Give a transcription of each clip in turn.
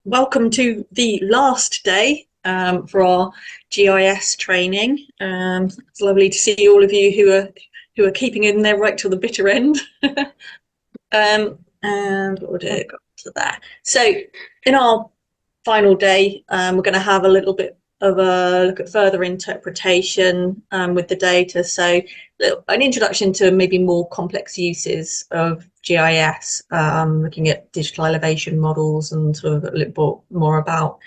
welcome to the last day for our GIS training. It's lovely to see all of you who are keeping in there right till the bitter end. And what would it got to there? So in our final day, we're going to have a little bit of a look at further interpretation with the data. So an introduction to maybe more complex uses of GIS, looking at digital elevation models and sort of a little bit more about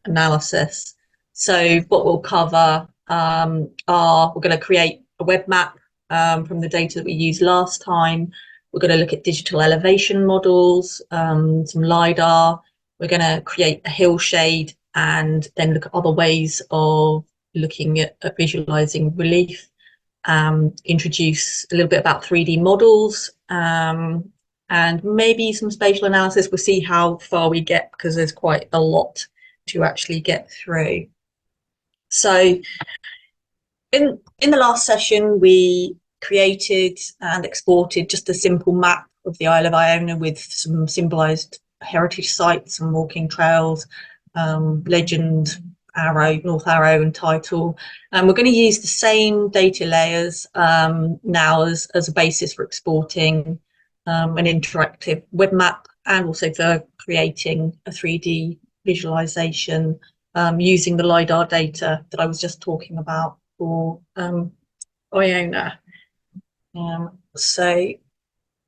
analysis. So what we'll cover we're going to create a web map from the data that we used last time. We're going to look at digital elevation models, some LiDAR. We're going to create a hill shade and then look at other ways of looking at visualizing relief, introduce a little bit about 3D models, and maybe some spatial analysis. We'll see how far we get because there's quite a lot to actually get through. So in the last session, we created and exported just a simple map of the Isle of Iona with some symbolized heritage sites and walking trails, legend, arrow, North Arrow and title. And we're going to use the same data layers now as a basis for exporting an interactive web map and also for creating a 3D visualization using the LiDAR data that I was just talking about for Iona. So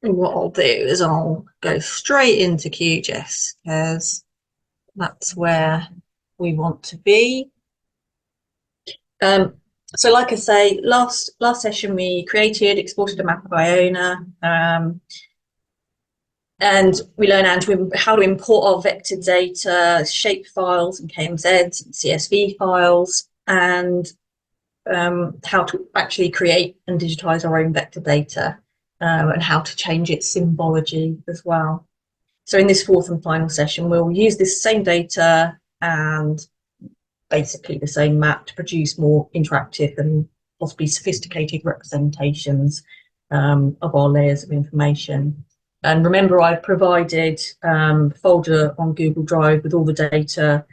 what I'll do is I'll go straight into QGIS because that's where we want to be. So like I say, last session we exported a map of Iona, and we learned how to import our vector data, shape files and KMZs and CSV files, and how to actually create and digitize our own vector data, and how to change its symbology as well. So in this fourth and final session, we'll use this same data and basically the same map to produce more interactive and possibly sophisticated representations of our layers of information. And remember, I've provided a folder on Google Drive with all the data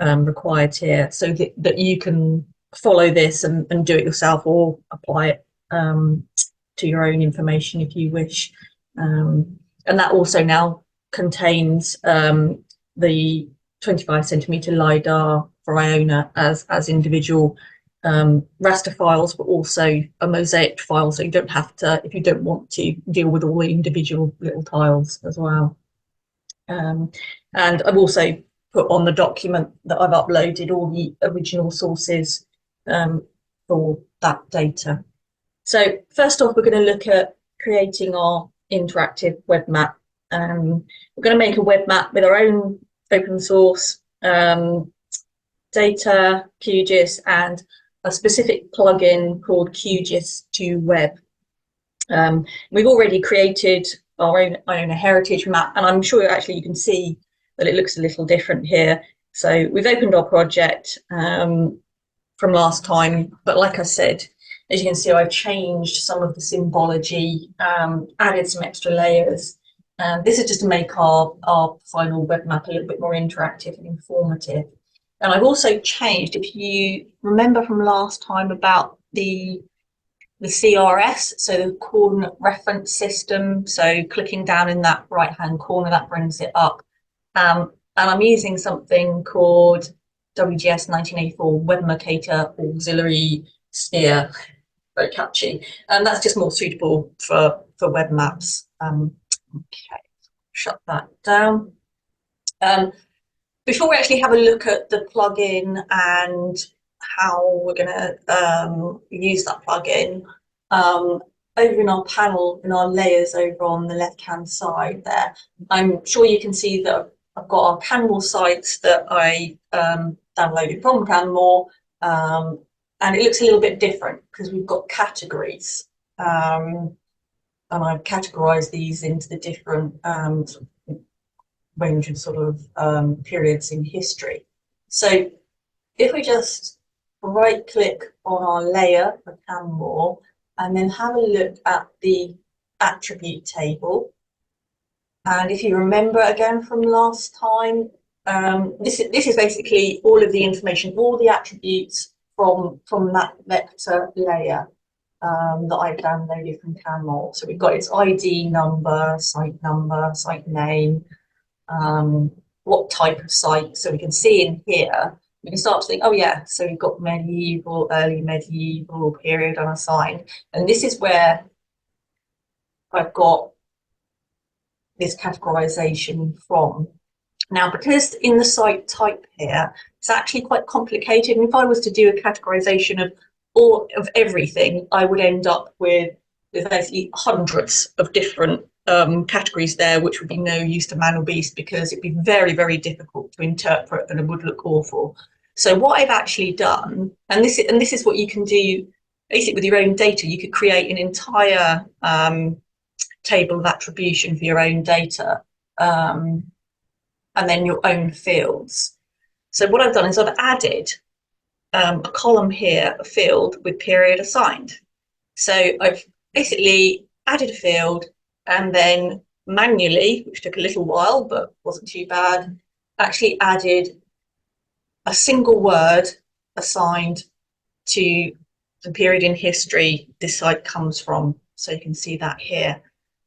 required here so that you can follow this and do it yourself or apply it to your own information if you wish. And that also now contains the 25 centimeter LiDAR for Iona as individual raster files, but also a mosaic file, so you don't have to, if you don't want to, deal with all the individual little tiles as well. And I've also put on the document that I've uploaded all the original sources for that data. So first off, we're going to look at creating our interactive web map. We're going to make a web map with our own open source data, QGIS, and a specific plugin called QGIS to Web. We've already created our own Iona heritage map, and I'm sure actually you can see that it looks a little different here. So we've opened our project from last time, but like I said, as you can see, I've changed some of the symbology, added some extra layers. This is just to make our final web map a little bit more interactive and informative. And I've also changed, if you remember from last time about the CRS, so the coordinate reference system, so clicking down in that right-hand corner, that brings it up. And I'm using something called WGS 1984 Web Mercator Auxiliary Sphere, very catchy. And that's just more suitable for web maps. Okay, shut that down. Before we actually have a look at the plugin and how we're going to use that plugin, over in our panel, in our layers over on the left-hand side there, I'm sure you can see that I've got our Canmore sites that I downloaded from Canmore, and it looks a little bit different because we've got categories. And I've categorized these into the different range of sort of periods in history. So if we just right click on our layer for Canmore and then have a look at the attribute table, and if you remember again from last time, this is basically all of the information, all the attributes from that vector layer that I've downloaded from CanMol. So we've got its ID number, site name, what type of site. So we can see in here, we can start to think, oh yeah, so we've got medieval, early medieval, period unassigned. And this is where I've got this categorization from. Now, because in the site type here, it's actually quite complicated. And if I was to do a categorization of everything, I would end up with basically hundreds of different categories there, which would be no use to man or beast, because it'd be very, very difficult to interpret and it would look awful. So what I've actually done, and this is what you can do basically with your own data, you could create an entire table of attribution for your own data. And then your own fields. So what I've done is I've added a column here, a field with period assigned. So I've basically added a field and then manually, which took a little while but wasn't too bad, actually added a single word assigned to the period in history this site comes from. So you can see that here.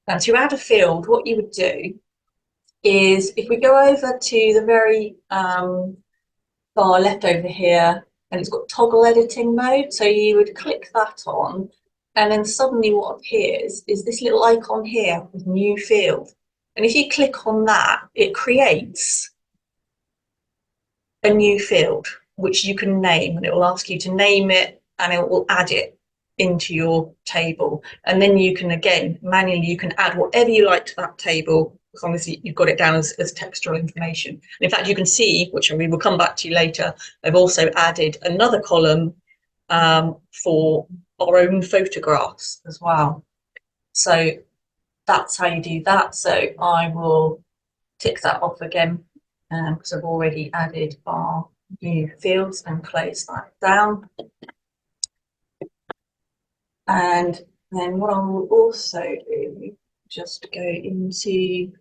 And to add a field, what you would do is, if we go over to the very far left over here, and it's got toggle editing mode, so you would click that on, and then suddenly what appears is this little icon here with new field. And if you click on that, it creates a new field, which you can name, and it will ask you to name it, and it will add it into your table. And then you can, again, manually, you can add whatever you like to that table, as long as you've got it down as textual information. And in fact, you can see, which we will come back to later, I've also added another column for our own photographs as well. So that's how you do that. So I will tick that off again because I've already added our new fields, and close that down. And then what I will also do, just go into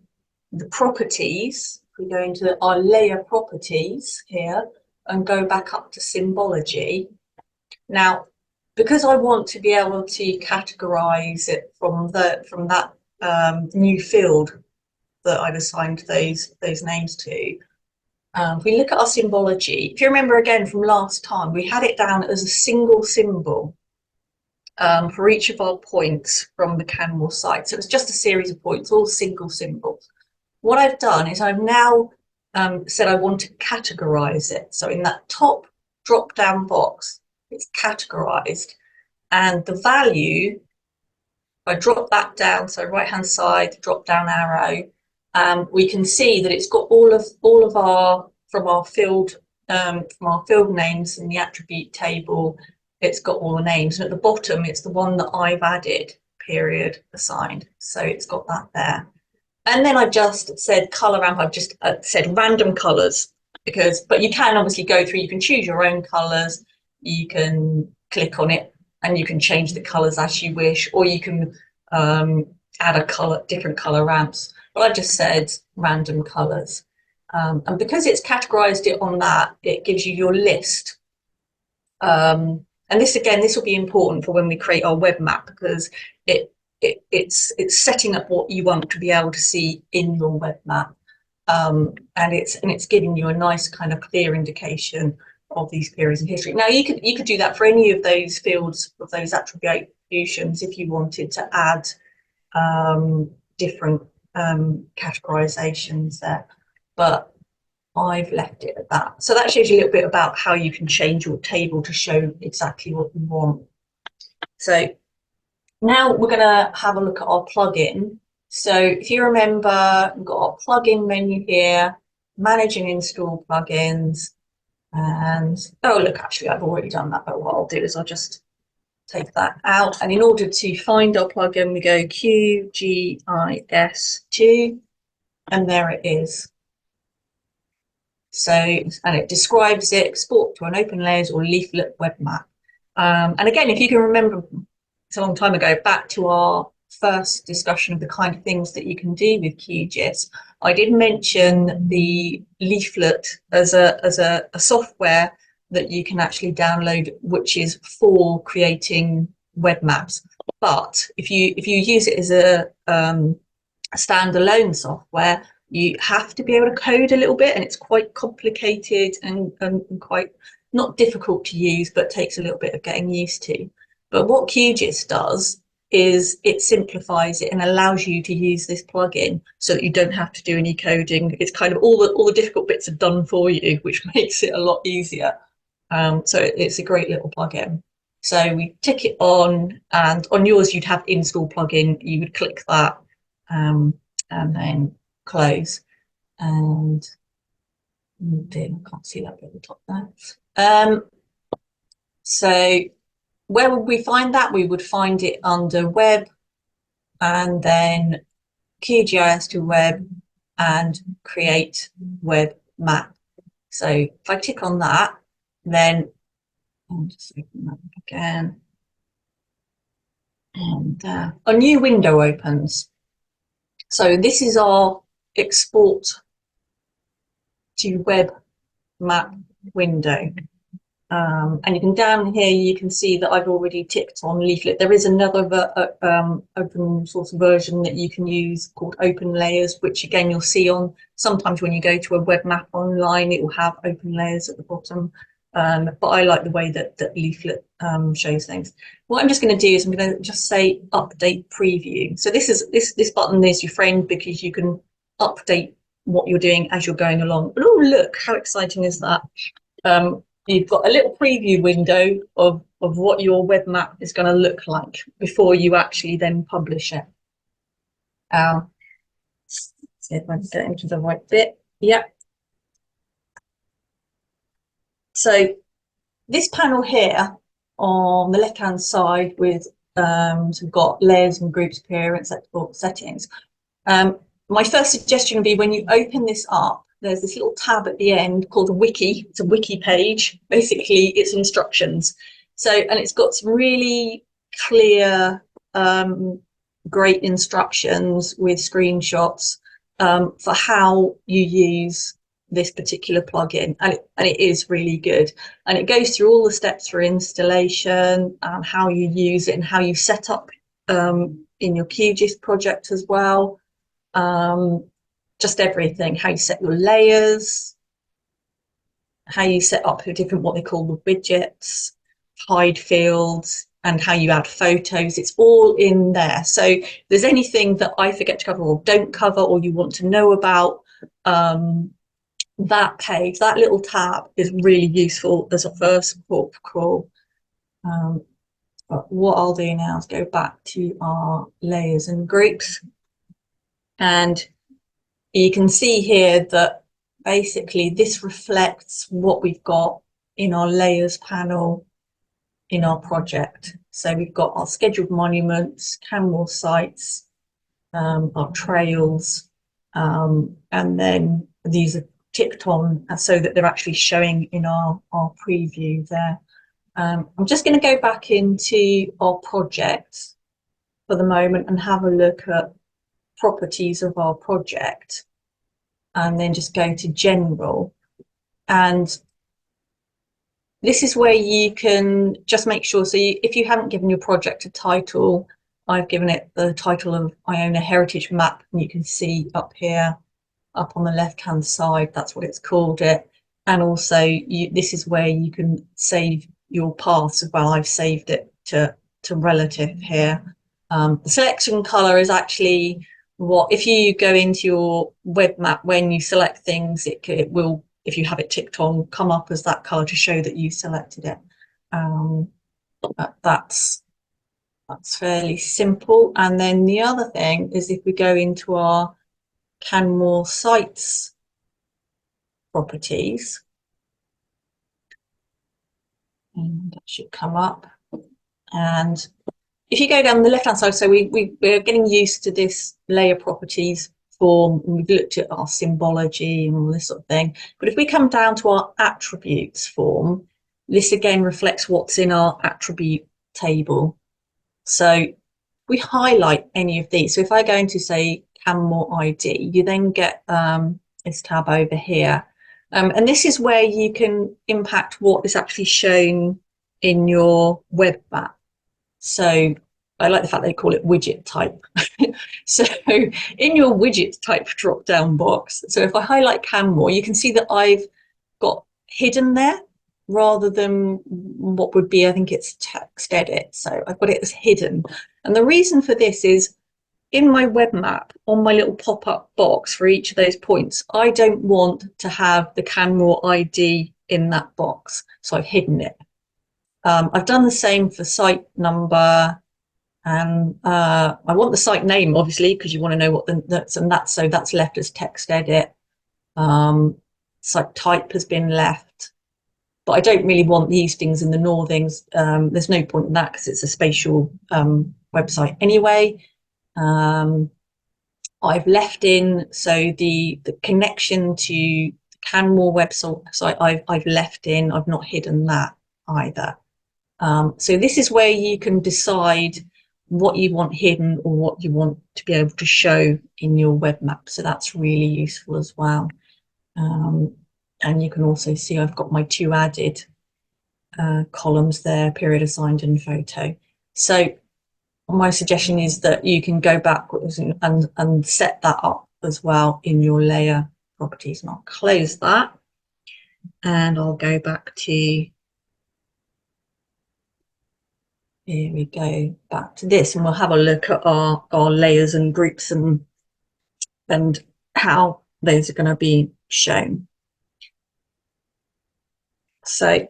the properties. We go into our layer properties here and go back up to symbology. Now, because I want to be able to categorize it from that new field that I've assigned those names to, if we look at our symbology, if you remember again from last time, we had it down as a single symbol for each of our points from the CanMol site. So it's just a series of points, all single symbols. What I've done is I've now said I want to categorize it. So in that top drop down box, it's categorized, and the value, if I drop that down, so right hand side, drop down arrow, we can see that it's got all of our from our field names in the attribute table. It's got all the names, and at the bottom it's the one that I've added, period assigned. So it's got that there. And then I just said color ramp. I've just said random colors, but you can obviously go through, you can choose your own colors, you can click on it and you can change the colors as you wish, or you can add different color ramps. But I've just said random colors. And because it's categorized it on that, it gives you your list. And this will be important for when we create our web map, because it's setting up what you want to be able to see in your web map, and it's giving you a nice kind of clear indication of these periods in history. Now you could do that for any of those fields of those attributions if you wanted to add different categorizations there, but I've left it at that. So that shows you a little bit about how you can change your table to show exactly what you want. So now we're going to have a look at our plugin. So if you remember, we've got our plugin menu here, manage and install plugins. And oh, look, actually, I've already done that. But what I'll do is I'll just take that out. And in order to find our plugin, we go QGIS2, and there it is. So, and it describes it, export to an open layers or leaflet web map. And again, if you can remember, it's a long time ago, back to our first discussion of the kind of things that you can do with QGIS, I did mention the leaflet as a software that you can actually download, which is for creating web maps. But if you use it as a standalone software, you have to be able to code a little bit, and it's quite complicated and quite not difficult to use, but takes a little bit of getting used to. But what QGIS does is it simplifies it and allows you to use this plugin so that you don't have to do any coding. It's kind of all the difficult bits are done for you, which makes it a lot easier. So it's a great little plugin. So we tick it on, and on yours you'd have install plugin. You would click that and then close. And I can't see that bit at the top there. So where would we find that? We would find it under web, and then QGIS to web, and create web map. So if I tick on that, then I'll just open that up again, and a new window opens. So this is our export to web map window. And you can down here, you can see that I've already ticked on leaflet. There is another open source version that you can use called Open Layers, which again you'll see on sometimes when you go to a web map online, it will have Open Layers at the bottom. But I like the way that leaflet shows things. What I'm just going to do is I'm going to just say update preview. So this button is your friend because you can update what you're doing as you're going along. But oh, look, how exciting is that? You've got a little preview window of what your web map is going to look like before you actually then publish it. See if I can get into the right bit. Yeah. So this panel here on the left-hand side with so we've got layers and groups, appearance, export settings. My first suggestion would be when you open this up, there's this little tab at the end called a wiki. It's a wiki page. Basically, it's instructions. So, and it's got some really clear, great instructions with screenshots for how you use this particular plugin, and it is really good. And it goes through all the steps for installation, how you use it, and how you set up in your QGIS project as well. Just everything, how you set your layers, how you set up the different, what they call the widgets, hide fields, and how you add photos. It's all in there. So if there's anything that I forget to cover or don't cover, or you want to know about, that page, that little tab is really useful as a first port of call. But what I'll do now is go back to our layers and groups, and you can see here that basically this reflects what we've got in our layers panel in our project. So we've got our scheduled monuments, CanWall sites, our trails, and then these are ticked on so that they're actually showing in our preview there. I'm just going to go back into our project for the moment and have a look at properties of our project, and then just go to general. And this is where you can just make sure, so if you haven't given your project a title, I've given it the title of Iona Heritage Map, and you can see up here, up on the left hand side, that's what it's called it. And also this is where you can save your paths as well. I've saved it to relative here. The selection color is actually what, if you go into your web map, when you select things, it will, if you have it ticked on, come up as that color to show that you selected it. That's fairly simple. And then the other thing is if we go into our CanWall sites properties, and that should come up. And if you go down the left hand side, so we're getting used to this layer properties form, and we've looked at our symbology and all this sort of thing. But if we come down to our attributes form, this again reflects what's in our attribute table. So we highlight any of these. So if I go into, say, Canmore ID, you then get this tab over here. And this is where you can impact what is actually shown in your web map. So I like the fact they call it widget type. So in your widget type drop down box, so if I highlight Canmore, you can see that I've got hidden there rather than what would be, I think it's text edit. So I've got it as hidden. And the reason for this is in my web map, on my little pop-up box for each of those points, I don't want to have the Canmore ID in that box. So I've hidden it. I've done the same for site number, and I want the site name, obviously, because you want to know what so that's left as text edit. Site type has been left, but I don't really want the eastings and the northings. There's no point in that because it's a spatial website anyway. I've left in, so the connection to the Canmore website I've left in. I've not hidden that either. So this is where you can decide what you want hidden or what you want to be able to show in your web map. So that's really useful as well. And you can also see I've got my two added columns there, period assigned and photo. So my suggestion is that you can go backwards and set that up as well in your layer properties. And I'll close that and I'll go back to, here we go, back to this, and we'll have a look at our layers and groups and how those are going to be shown. So,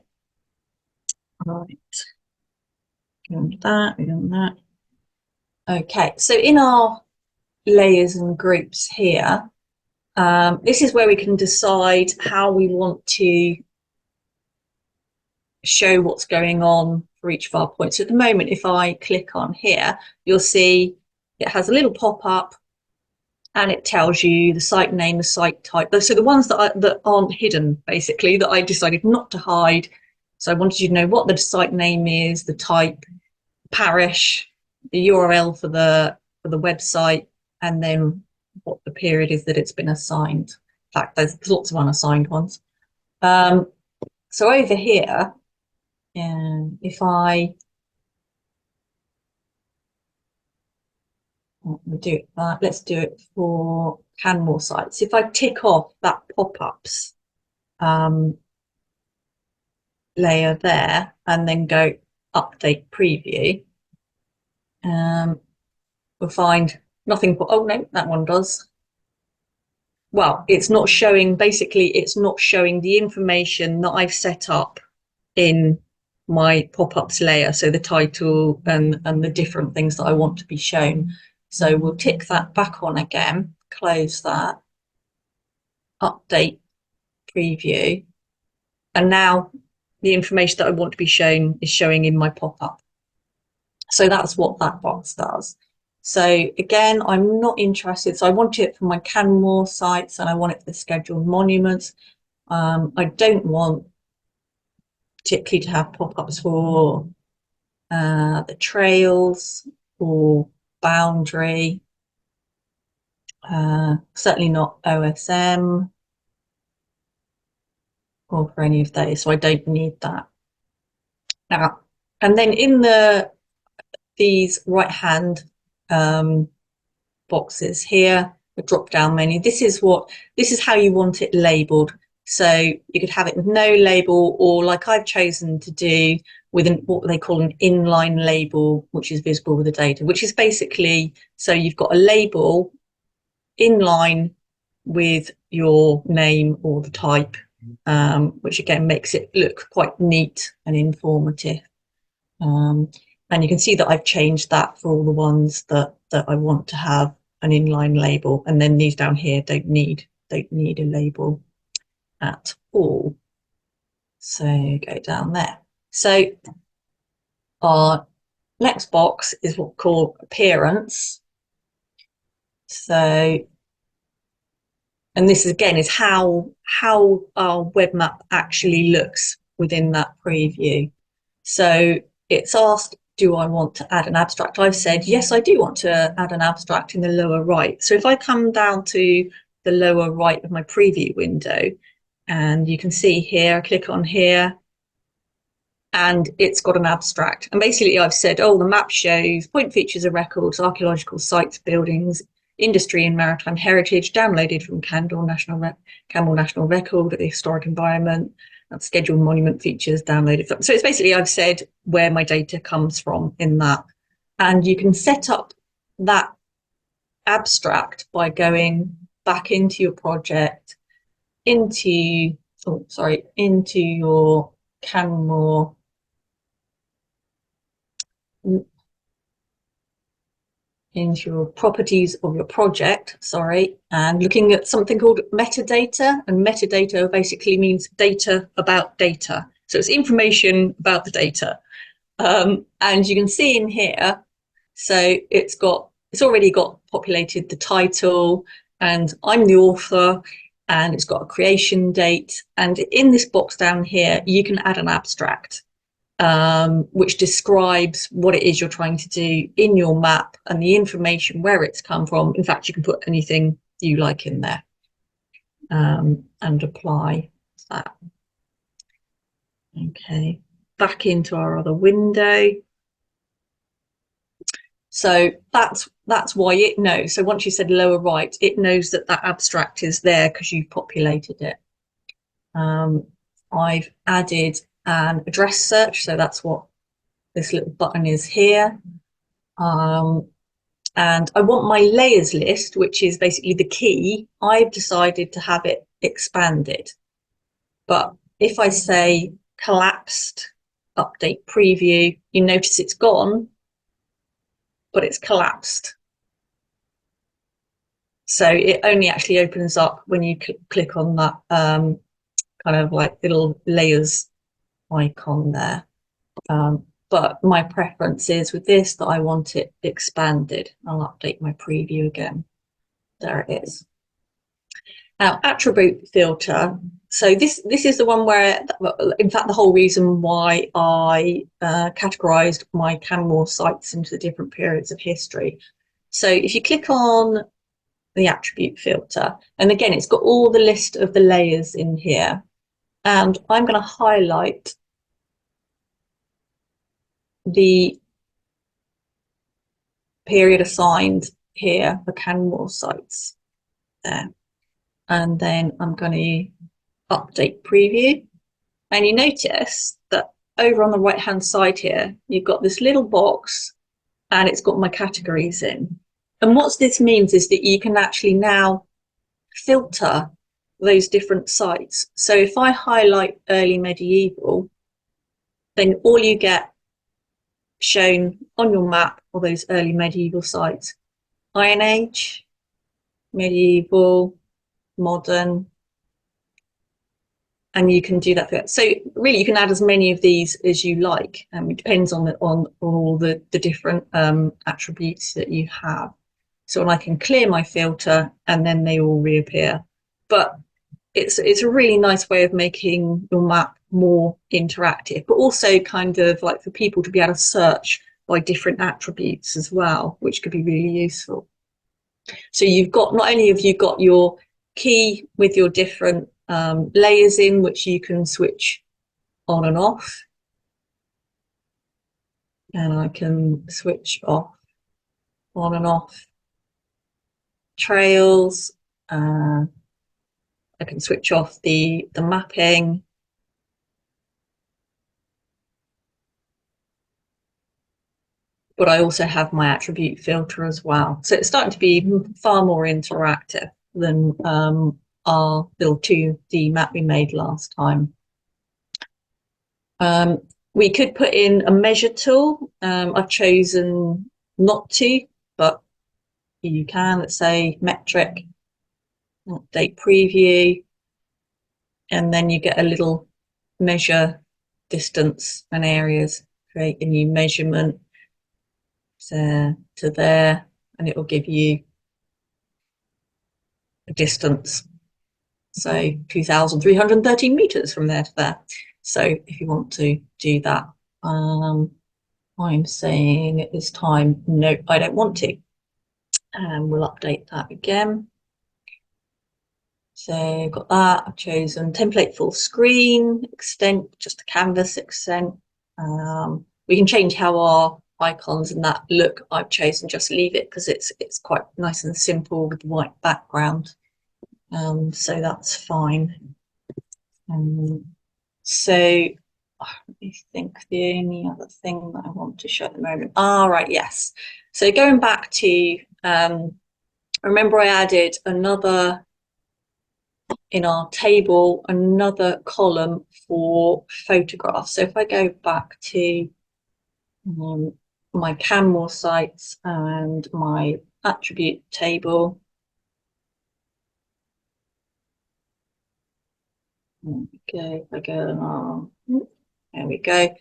right, and that, and that. Okay, so in our layers and groups here, this is where we can decide how we want to show what's going on for each of our points. So at the moment, if I click on here, you'll see it has a little pop-up and it tells you the site name, the site type. So the ones that aren't hidden, basically, that I decided not to hide. So I wanted you to know what the site name is, the type, parish, the URL for the website, and then what the period is that it's been assigned. In fact, there's lots of unassigned ones. So over here, if I do it, let's do it for Canmore sites. If I tick off that pop-ups layer there and then go update preview, we'll find nothing. Oh no, that one does. Well, it's not showing, basically it's not showing the information that I've set up in my pop-ups layer, so the title and the different things that I want to be shown. So we'll tick that back on again, close that, update preview, and now the information that I want to be shown is showing in my pop-up. So that's what that box does. So again, I'm not interested. So I want it for my Canmore sites and I want it for the scheduled monuments. I don't want particularly to have pop-ups for the trails or boundary. Certainly not OSM or for any of those. So I don't need that. Now, and then in these right-hand boxes here, the drop-down menu, this is how you want it labeled. So you could have it with no label, or like I've chosen to do with what they call an inline label, which is visible with the data, which is basically, so you've got a label in line with your name or the type, which again makes it look quite neat and informative. And you can see that I've changed that for all the ones that I want to have an inline label, and then these down here don't need a label at all. So go down there. So our next box is what we call appearance. So, and this again is how our web map actually looks within that preview. So it's asked do I want to add an abstract? I've said, yes, I do want to add an abstract in the lower right. So if I come down to the lower right of my preview window, and you can see here, I click on here, and it's got an abstract. And basically I've said, oh, the map shows point features of records, archaeological sites, buildings, industry and maritime heritage, downloaded from Campbell National Record, the historic environment, and scheduled monument features downloaded from. So it's basically, I've said where my data comes from in that. And you can set up that abstract by going back into your project, into your Canmore into your properties of your project, and looking at something called metadata. And metadata basically means data about data. So it's information about the data. And you can see in here, so it's already got populated the title, and I'm the author, and it's got a creation date. And in this box down here, you can add an abstract, which describes what it is you're trying to do in your map and the information, where it's come from. In fact, you can put anything you like in there, and apply that. Okay, back into our other window. So that's why it knows. So once you said lower right, it knows that that abstract is there because you've populated it. I've added an address search, so that's what this little button is here. And I want my layers list, which is basically the key. I've decided to have it expanded. But if I say collapsed, update preview, you notice it's gone, but it's collapsed. So it only actually opens up when you click on that kind of like little layers icon there. But my preference is with this that I want it expanded. I'll update my preview again. There it is. Now, attribute filter. So this is the one where, in fact, the whole reason why I categorized my Canmore sites into the different periods of history. So if you click on the attribute filter, and again, it's got all the list of the layers in here, and I'm going to highlight the period assigned here for Canmore sites there. And then I'm going to update preview. And you notice that over on the right hand side here, you've got this little box and it's got my categories in. And what this means is that you can actually now filter those different sites. So if I highlight early medieval, then all you get shown on your map are those early medieval sites. Iron Age, medieval, modern, and you can do that. So really, you can add as many of these as you like. It depends on all the different attributes that you have. So I can clear my filter, and then they all reappear. But it's a really nice way of making your map more interactive, but also kind of like for people to be able to search by different attributes as well, which could be really useful. So you've got, not only have you got your key with your different layers in, which you can switch on and off, and I can switch off, on and off trails. I can switch off the mapping. But I also have my attribute filter as well. So it's starting to be far more interactive than our little 2D map we made last time. We could put in a measure tool. I've chosen not to, but you can. Let's say metric, update preview, and then you get a little measure distance and areas, create a new measurement to there, and it will give you a distance. So 2,313 meters from there to there. So if you want to do that, I'm saying at this time, no, I don't want to. And we'll update that again. So got that. I've chosen template full screen, extent, just a canvas extent. We can change how our icons and that look. I've chosen just leave it because it's quite nice and simple with white background. So that's fine. So let me think, the only other thing that I want to show at the moment. Right, yes. So going back to, remember I added another, in our table, another column for photographs. So if I go back to my Canmore sites and my attribute table, there we go.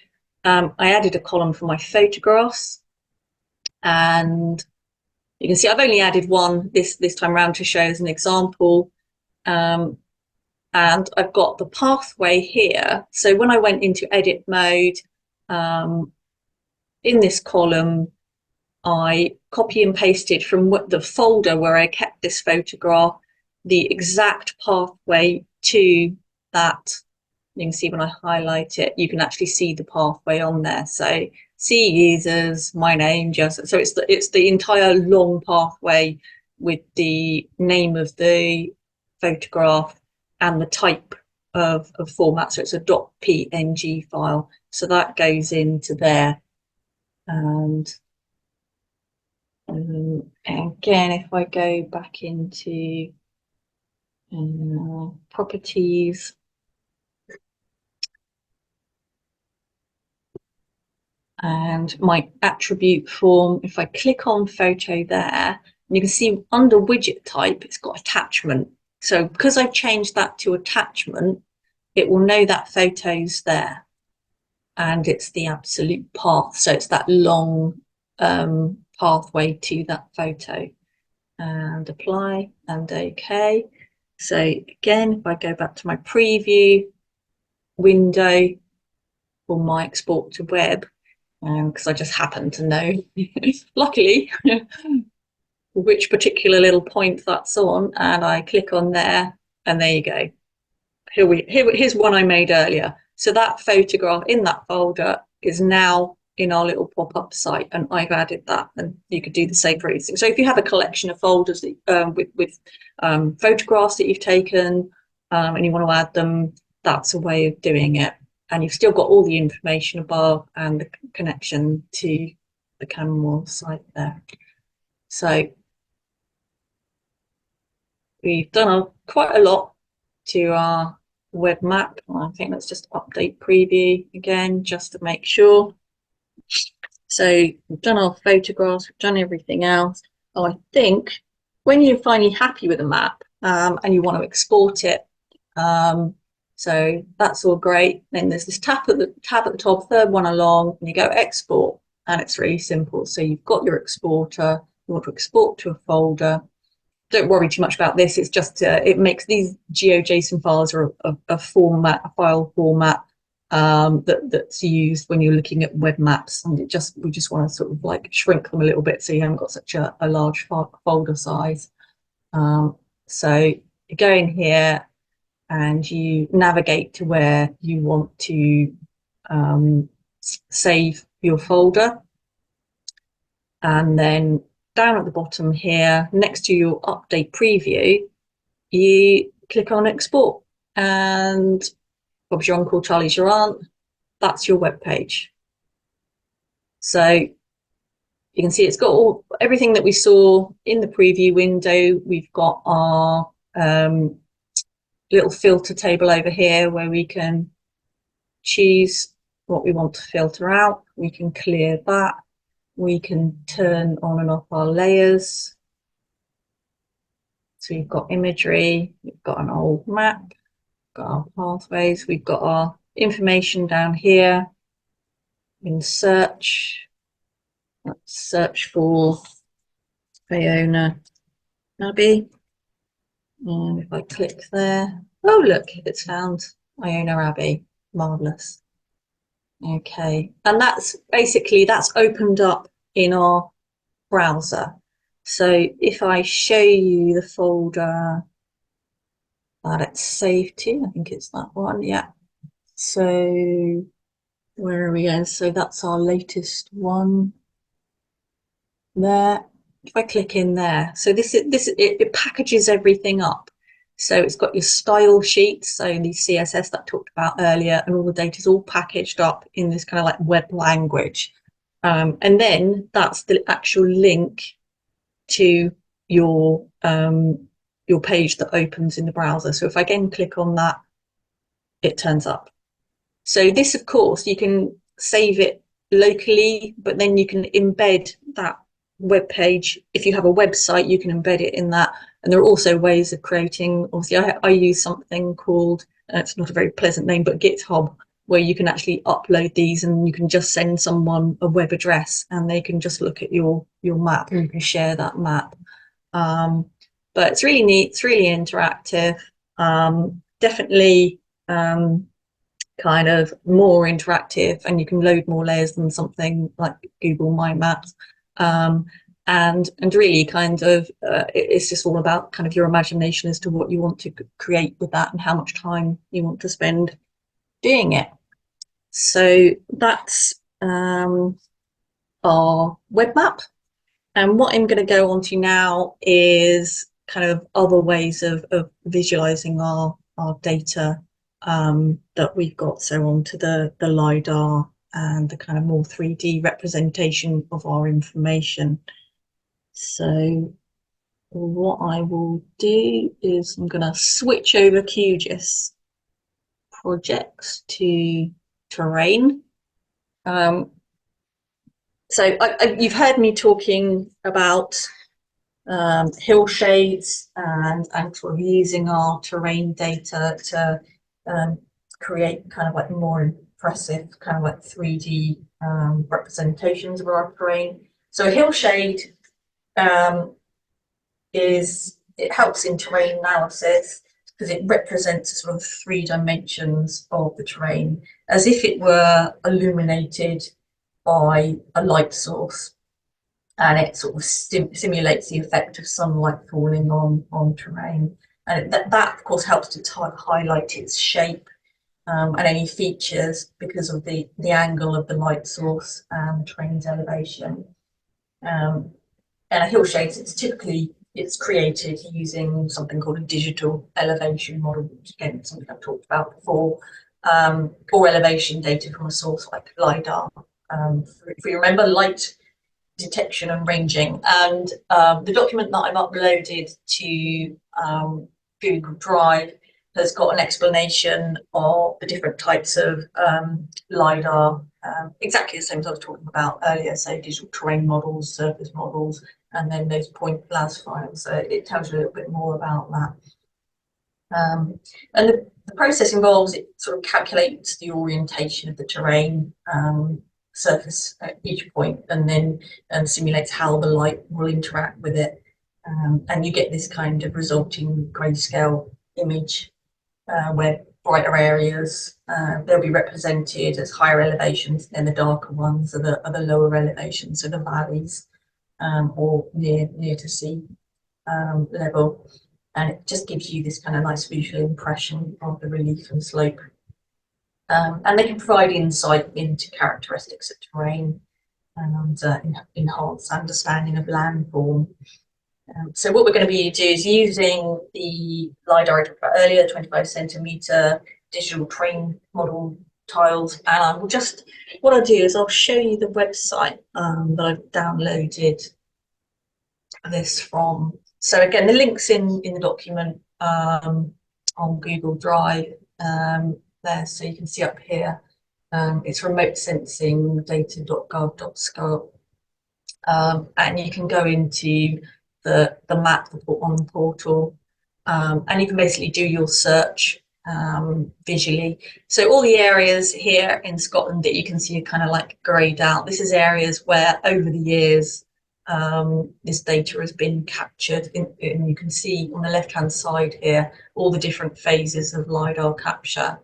I added a column for my photographs, and you can see I've only added one this time around to show as an example. And I've got the pathway here. So when I went into edit mode, in this column, I copy and pasted from the folder where I kept this photograph, the exact pathway to that. You can see when I highlight it, you can actually see the pathway on there. So see users, my name, just so it's the entire long pathway with the name of the photograph and the type of format. So it's a .png file. So that goes into there. And again, if I go back into properties, and my attribute form, if I click on photo there, you can see under widget type, it's got attachment. So because I've changed that to attachment, it will know that photo's there. And it's the absolute path. So it's that long pathway to that photo. And apply and OK. So again, if I go back to my preview window for my export to web, because I just happen to know, luckily, which particular little point that's on, and I click on there, and there you go. Here's one I made earlier. So that photograph in that folder is now in our little pop-up site, and I've added that, and you could do the same for everything. So if you have a collection of folders that, with photographs that you've taken, and you want to add them, that's a way of doing it. And you've still got all the information above and the connection to the Canmore site there. So we've done quite a lot to our web map. I think let's just update preview again, just to make sure. So we've done our photographs, we've done everything else. I think when you're finally happy with a map and you want to export it, so that's all great. Then there's this tab at the top, third one along, and you go export, and it's really simple. So you've got your exporter, you want to export to a folder. Don't worry too much about this. It's just it makes these GeoJSON files are a format, a file format that's used when you're looking at web maps, and we just want to sort of like shrink them a little bit so you haven't got such a large folder size. So you go in here and you navigate to where you want to save your folder, and then down at the bottom here, next to your update preview, you click on export, and Bob's your uncle, Charlie's your aunt. That's your web page. So you can see it's got everything that we saw in the preview window. We've got our little filter table over here where we can choose what we want to filter out. We can clear that. We can turn on and off our layers. So we've got imagery, we've got an old map, we've got our pathways, we've got our information down here in search. Let's search for Iona Abbey. And if I click there, oh look, it's found Iona Abbey. Marvellous. Okay, and that's basically that's opened up in our browser. So if I show you the folder that it's saved to, I think it's that one, yeah. So where are we going? So that's our latest one there. If I click in there, so it packages everything up. So it's got your style sheets, so the CSS that I talked about earlier, and all the data is all packaged up in this kind of like web language. And then that's the actual link to your page that opens in the browser. So if I again click on that, it turns up. So this, of course, you can save it locally, but then you can embed that web page. If you have a website, you can embed it in that. And there are also ways of creating, obviously, I use something called, it's not a very pleasant name, but GitHub, where you can actually upload these and you can just send someone a web address and they can just look at your map and you can share that map. But it's really neat, it's really interactive, definitely kind of more interactive, and you can load more layers than something like Google My Maps. And really kind of it's just all about kind of your imagination as to what you want to create with that and how much time you want to spend doing it. So that's our web map. And what I'm going to go on to now is kind of other ways of visualizing our data that we've got. So onto the LiDAR and the kind of more 3D representation of our information. So what I will do is I'm going to switch over QGIS projects to terrain. So you've heard me talking about hill shades and sort of using our terrain data to create kind of like more impressive kind of like 3D representations of our terrain. So a hillshade it helps in terrain analysis because it represents sort of 3 dimensions of the terrain as if it were illuminated by a light source, and it sort of simulates the effect of sunlight falling on terrain. And that of course helps to highlight its shape and any features because of the angle of the light source and the terrain's elevation. And a hillshade, it's created using something called a digital elevation model, which again is something I've talked about before, or elevation data from a source like LiDAR. If you remember, light detection and ranging. And the document that I've uploaded to Google Drive has got an explanation of the different types of LiDAR, exactly the same as I was talking about earlier, so digital terrain models, surface models, and then those point BLAS files. So it tells you a little bit more about that. And the process involves it sort of calculates the orientation of the terrain surface at each point, and then simulates how the light will interact with it. And you get this kind of resulting grayscale image where brighter areas they'll be represented as higher elevations, and the darker ones are the lower elevations, so the valleys or near to sea level. And it just gives you this kind of nice visual impression of the relief and slope. And they can provide insight into characteristics of terrain and enhance understanding of landform. So what we're going to be doing is using the LiDAR I talked about earlier, 25 centimeter digital terrain model tiles. And I will what I'll do is I'll show you the website that I've downloaded this from. So again, the link's in the document on Google Drive there, so you can see up here. It's remote sensing data.gov.scope, and you can go into the map on the portal, and you can basically do your search visually. So all the areas here in Scotland that you can see are kind of like greyed out. This is areas where over the years this data has been captured, and you can see on the left hand side here all the different phases of LiDAR capture.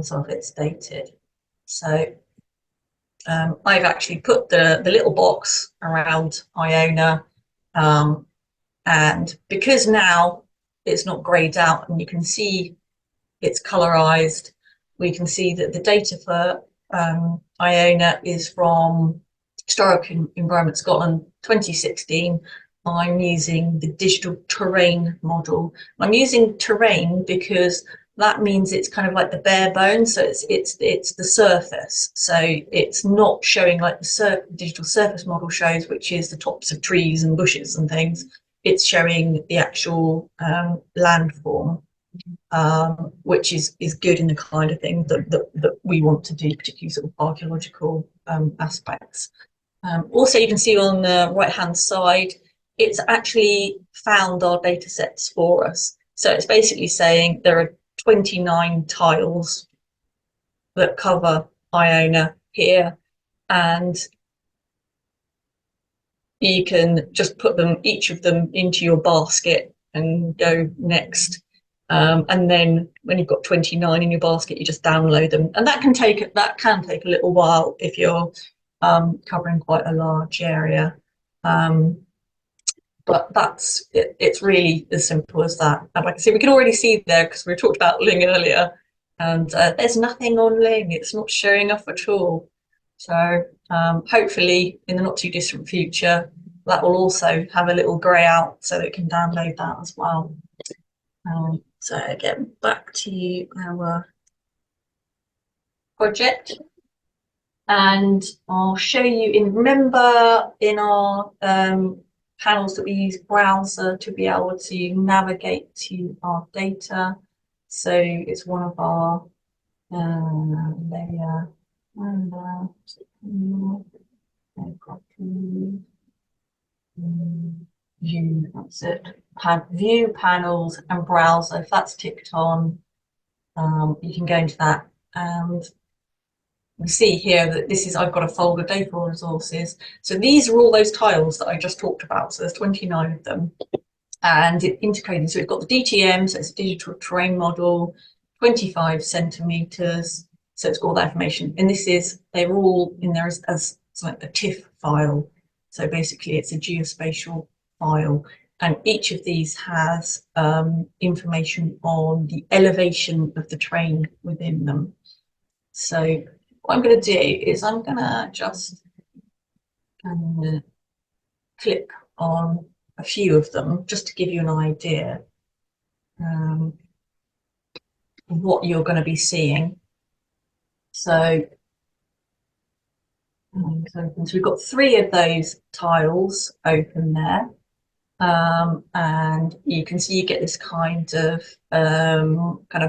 Some of it's dated. So I've actually put the little box around Iona, and because now it's not greyed out and you can see it's colorized, we can see that the data for Iona is from Historic Environment Scotland 2016. I'm using the digital terrain model. I'm using terrain because that means it's kind of like the bare bones, so it's the surface. So it's not showing like the digital surface model shows, which is the tops of trees and bushes and things. It's showing the actual landform, which is good in the kind of thing that we want to do, particularly sort of archaeological aspects. Also, you can see on the right hand side, it's actually found our data sets for us. So it's basically saying there are 29 tiles that cover Iona here, and you can just put them, each of them, into your basket and go next. And then when you've got 29 in your basket, you just download them, and that can take a little while if you're covering quite a large area. But that's it, it's really as simple as that. And like I say, we can already see there, because we talked about Ling earlier, and there's nothing on Ling. It's not showing up at all. So hopefully in the not too distant future, that will also have a little grey out so that it can download that as well. So again, back to our project. And I'll show you remember in our panels that we use browser to be able to navigate to our data. So it's one of our layer view, that's it. View panels and browser. If that's ticked on, you can go into that, and you see here that this is, I've got a folder, data resources. So these are all those tiles that I just talked about. So there's 29 of them, and it integrated. So we've got the DTM, so it's a digital terrain model, 25 centimeters. So it's got all that information. And they're all in there as like a TIFF file. So basically it's a geospatial file. And each of these has information on the elevation of the terrain within them. So what I'm going to do is I'm going to just click on a few of them just to give you an idea of what you're going to be seeing. So we've got 3 of those tiles open there. And you can see you get this kind of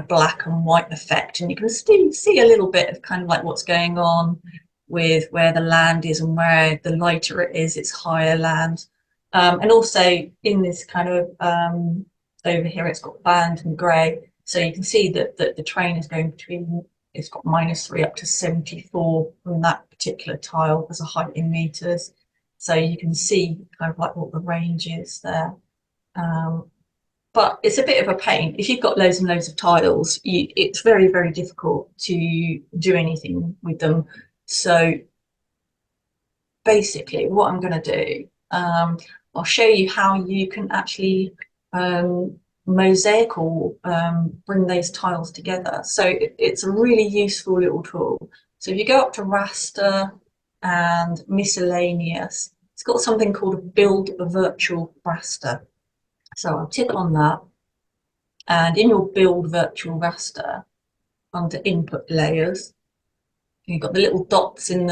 black and white effect, and you can still see a little bit of kind of like what's going on with where the land is, and where the lighter it is, it's higher land. And also in this kind of over here, it's got band and grey, so you can see that the train is going between, it's got -3 up to 74 from that particular tile as a height in meters. So you can see kind of like what the range is there. But it's a bit of a pain. If you've got loads and loads of tiles, it's very, very difficult to do anything with them. So basically what I'm going to do, I'll show you how you can actually mosaic or bring those tiles together. So it's a really useful little tool. So if you go up to raster and miscellaneous, it's got something called a build a virtual raster. So I'll tick on that, and in your build virtual raster, under input layers, you've got the little dots on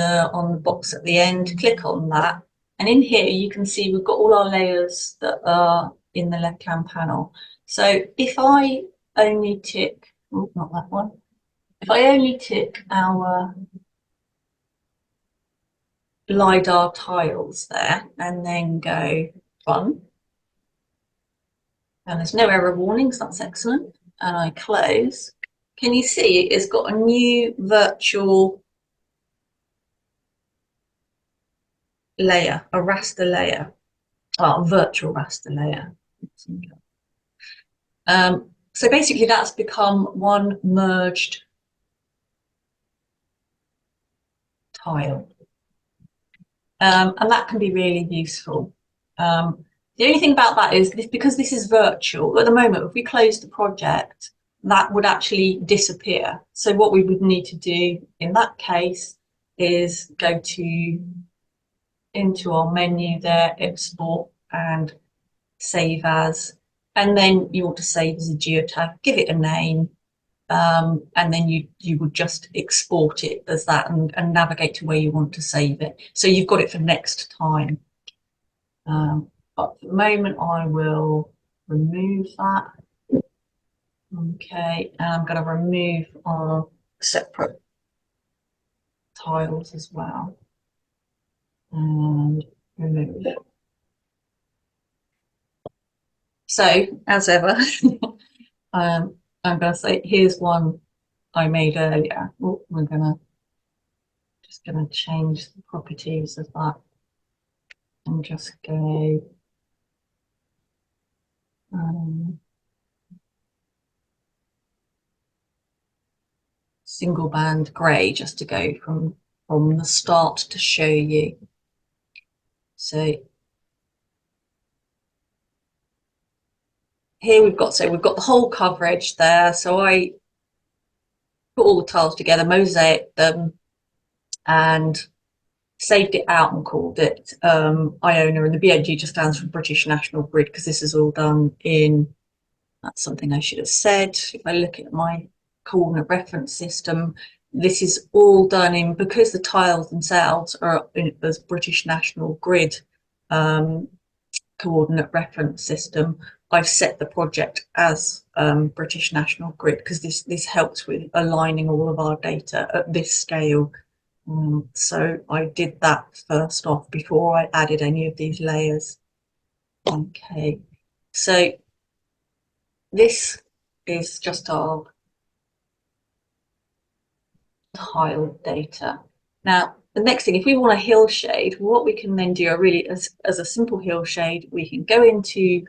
the box at the end. Click on that, and in here you can see we've got all our layers that are in the left hand panel. So if I only tick, oh, not that one, if I only tick our LiDAR tiles there and then go run, and there's no error warnings, that's excellent, and I close, can you see it's got a new virtual layer, a raster layer, a virtual raster layer. So basically that's become one merged tile. and that can be really useful. The only thing about that is because this is virtual at the moment, if we close the project, that would actually disappear. So what we would need to do in that case is go into our menu there, export and save as, and then you want to save as a geotag, give it a name, and then you would just export it as that and navigate to where you want to save it. So you've got it for next time. But for the moment, I will remove that. Okay, and I'm going to remove our separate tiles as well. And remove. So, as ever, I'm going to say, here's one I made earlier. Oh, we're just going to change the properties of that and just go single band grey, just to go from the start to show you. So here we've got the whole coverage there. So I put all the tiles together, mosaic them, and saved it out and called it Iona, and the BNG just stands for British National Grid because this is all done in, that's something I should have said. If I look at my coordinate reference system, this is all done in, because the tiles themselves are in as British National Grid coordinate reference system, I've set the project as British National Grid because this helps with aligning all of our data at this scale. So I did that first off before I added any of these layers. Okay, so this is just our tile data. Now, the next thing, if we want a hill shade, what we can then do, really as a simple hill shade, we can go into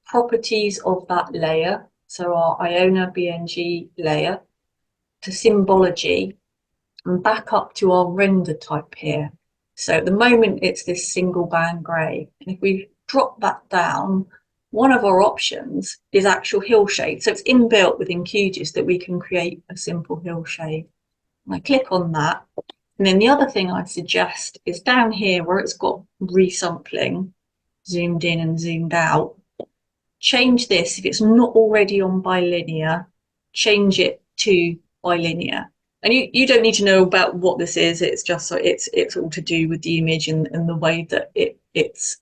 properties of that layer, so our Iona BNG layer, to symbology, and back up to our render type here. So at the moment it's this single band grey, and if we drop that down, one of our options is actual hill shade. So it's inbuilt within QGIS that we can create a simple hill shade. And I click on that, and then the other thing I suggest is down here where it's got resampling, zoomed in and zoomed out, change this, if it's not already on bilinear, change it to bilinear. And you don't need to know about what this is, it's just so it's all to do with the image and the way that it's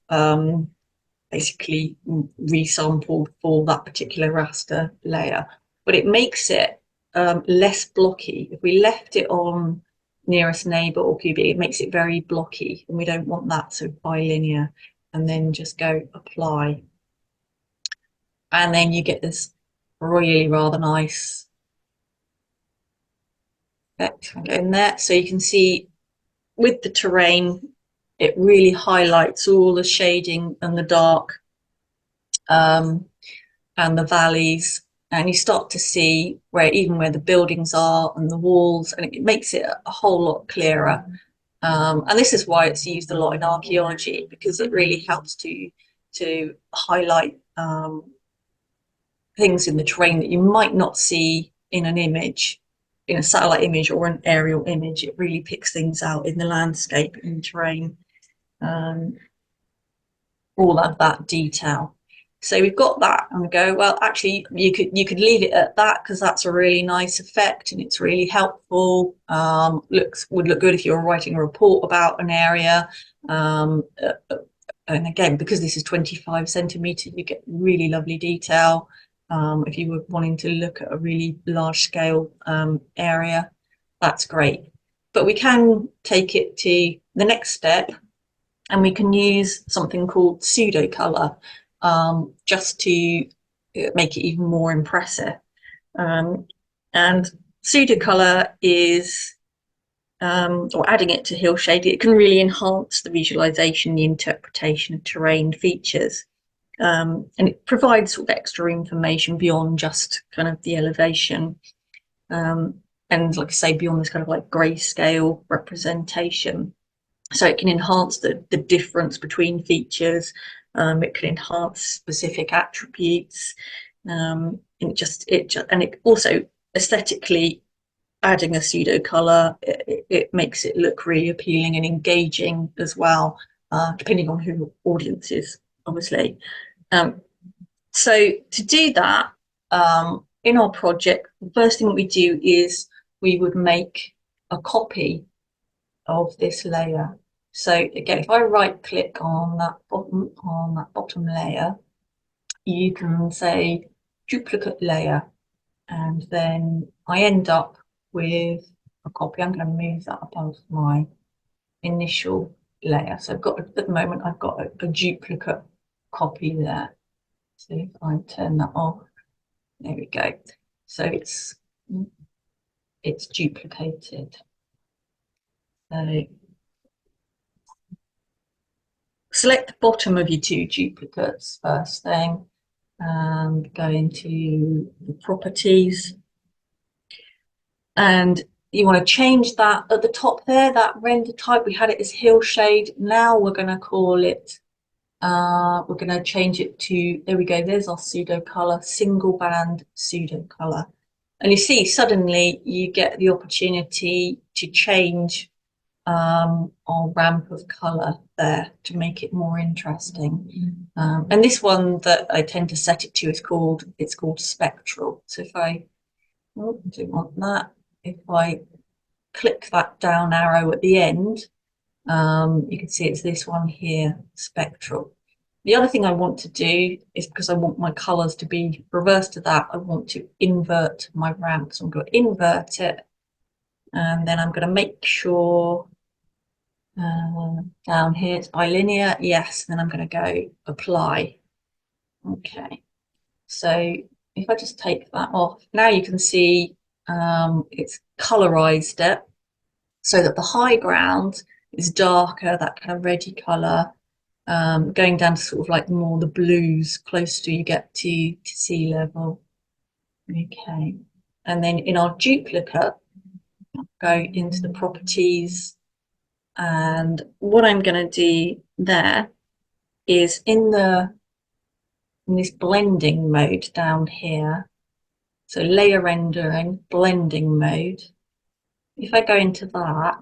basically resampled for that particular raster layer. But it makes it less blocky. If we left it on nearest neighbor or QB, it makes it very blocky, and we don't want that, so bilinear, and then just go apply. And then you get this really rather nice effect in there. So you can see with the terrain, it really highlights all the shading and the dark and the valleys. And you start to see even where the buildings are and the walls, and it makes it a whole lot clearer. And this is why it's used a lot in archaeology, because it really helps to highlight things in the terrain that you might not see in an image, in a satellite image or an aerial image. It really picks things out in the landscape, in the terrain, all of that detail. So we've got that, and we go, well, actually you could leave it at that because that's a really nice effect and it's really helpful. Would look good if you were writing a report about an area. And again, because this is 25 centimetre, you get really lovely detail. If you were wanting to look at a really large scale area, that's great. But we can take it to the next step, and we can use something called pseudo color just to make it even more impressive. And pseudo color is, or adding it to hill shade, it can really enhance the visualization, the interpretation of terrain features. And it provides sort of extra information beyond just kind of the elevation. And like I say, beyond this kind of like grayscale representation. So it can enhance the difference between features. It can enhance specific attributes. And it also aesthetically, adding a pseudo color, it makes it look really appealing and engaging as well, depending on who your audience is, obviously. So to do that, in our project, the first thing that we do is we would make a copy of this layer. So again, if I right click on that bottom layer, you can say duplicate layer, and then I end up with a copy. I'm going to move that above my initial layer. So I've got, at the moment, I've got a duplicate copy there. So if I turn that off, there we go. So it's duplicated. So select the bottom of your two duplicates first thing, and go into the properties, and you want to change that at the top there, that render type. We had it as hillshade. Now we're going to call it, we're going to change it to, there we go, there's our pseudo color, single band pseudo color. And you see, suddenly you get the opportunity to change our ramp of color there to make it more interesting. And this one that I tend to set it to is called, it's called spectral. So if I don't want that, if I click that down arrow at the end, you can see it's this one here, spectral. The other thing I want to do is, because I want my colors to be reversed to that, I want to invert my ramp. So I'm going to invert it, and then I'm going to make sure down here it's bilinear. Yes, then I'm going to go apply. Okay, so if I just take that off, now you can see it's colorized it so that the high ground is darker, that kind of reddy color, going down to sort of like more the blues, close to you get to sea level. Okay, and then in our duplicate, go into the properties, and what I'm going to do there is in this blending mode down here, so layer rendering, blending mode. If I go into that,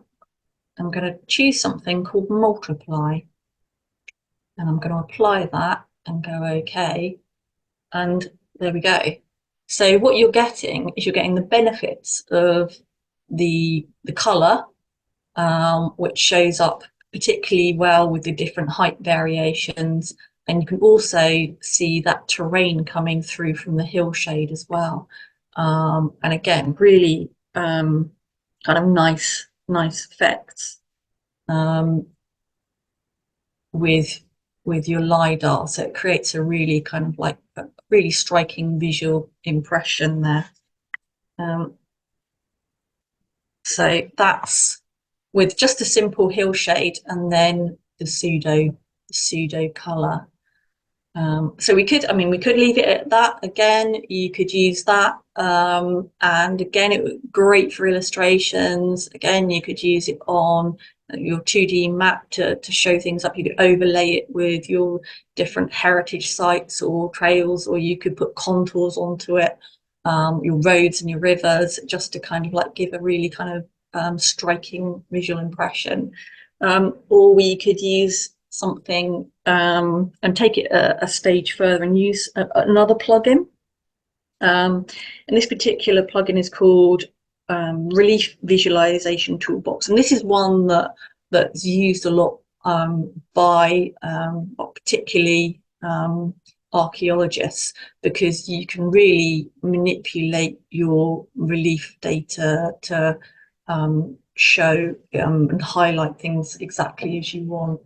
I'm going to choose something called multiply, and I'm going to apply that and go OK, and there we go. So what you're getting is you're getting the benefits of the color, which shows up particularly well with the different height variations, and you can also see that terrain coming through from the hillshade as well. And again, really kind of nice effects with your LiDAR. So it creates a really kind of like a really striking visual impression there. So that's with just a simple hillshade and then the pseudo color. So we could leave it at that. Again, you could use that. And again, it was great for illustrations. Again, you could use it on your 2D map to show things up. You could overlay it with your different heritage sites or trails, or you could put contours onto it, your roads and your rivers, just to kind of like give a really kind of striking visual impression. Or we could use something and take it a stage further and use another plugin. And this particular plugin is called Relief Visualization Toolbox, and this is one that's used a lot by particularly archaeologists, because you can really manipulate your relief data to show and highlight things exactly as you want.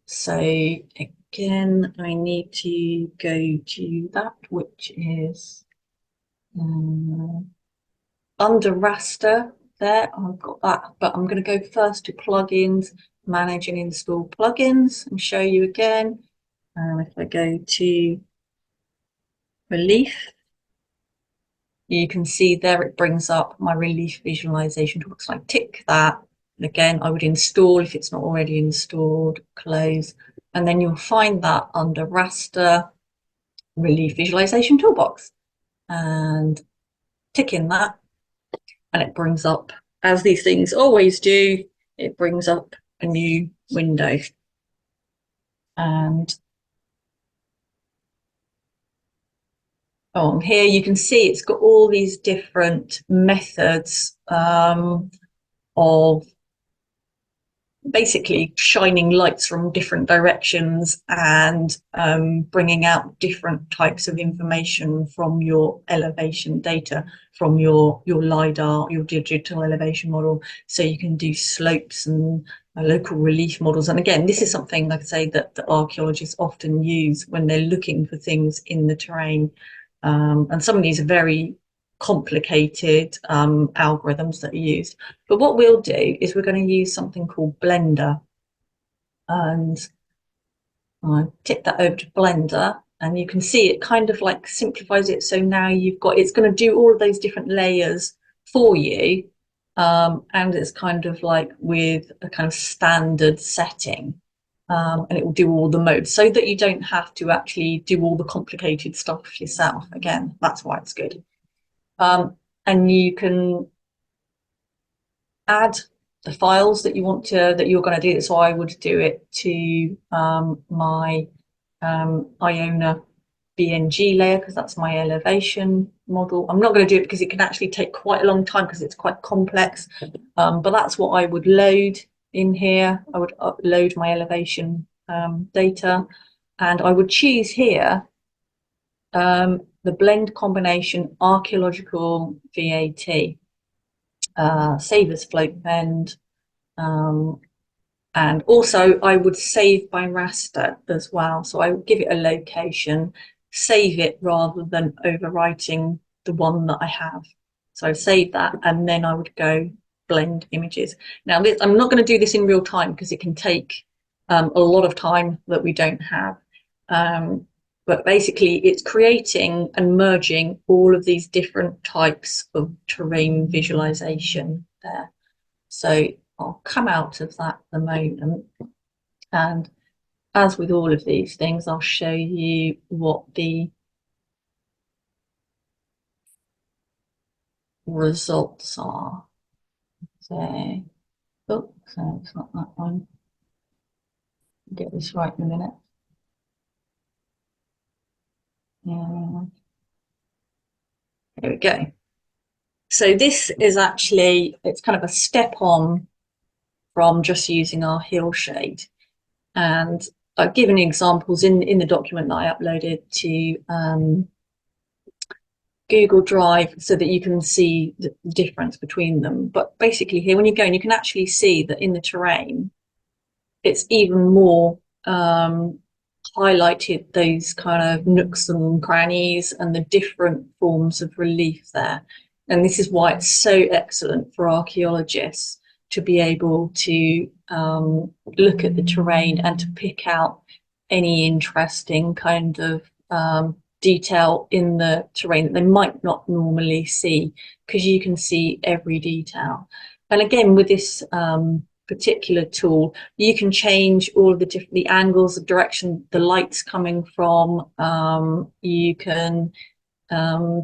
So again, I need to go to that, which is under raster there. I've got that, but I'm going to go first to plugins, manage and install plugins, and show you again. If I go to relief, you can see there it brings up my relief visualization toolbox. So I tick that, And again, I would install if it's not already installed, close, and then you'll find that under raster relief visualization toolbox, and tick in that, and it brings up, as these things always do, it brings up a new window. And on here you can see it's got all these different methods of basically shining lights from different directions and bringing out different types of information from your elevation data, from your LiDAR, your digital elevation model. So you can do slopes and local relief models. And again, this is something, like I say, that the archaeologists often use when they're looking for things in the terrain. And some of these are very complicated algorithms that are used. But what we'll do is we're going to use something called Blender. And I tick that over to Blender, and you can see it kind of like simplifies it. So now you've got, it's going to do all of those different layers for you. And it's kind of like with a kind of standard setting. And it will do all the modes so that you don't have to actually do all the complicated stuff yourself. Again, that's why it's good. And you can add the files that you want to, that you're going to do. So I would do it to my Iona BNG layer, because that's my elevation model. I'm not going to do it because it can actually take quite a long time because it's quite complex. But that's what I would load in here. I would upload my elevation data, and I would choose here the blend combination archaeological VAT, save as float blend, and also I would save by raster as well. So I would give it a location, save it rather than overwriting the one that I have. So I save that, and then I would go blend images. Now I'm not going to do this in real time because it can take a lot of time that we don't have. But basically it's creating and merging all of these different types of terrain visualization there. So I'll come out of that at the moment. And as with all of these things, I'll show you what the results are. So, oh, so it's not that one. I'll get this right in a minute. Yeah. There we go. So this is actually, it's kind of a step on from just using our hill shade. And I've given examples in the document that I uploaded to Google Drive so that you can see the difference between them. But basically here, when you go in, you can actually see that in the terrain, it's even more highlighted those kind of nooks and crannies and the different forms of relief there. And this is why it's so excellent for archaeologists to be able to look at the terrain and to pick out any interesting kind of detail in the terrain that they might not normally see, because you can see every detail. And again, with this particular tool, you can change all of the angles, the direction the light's coming from. You can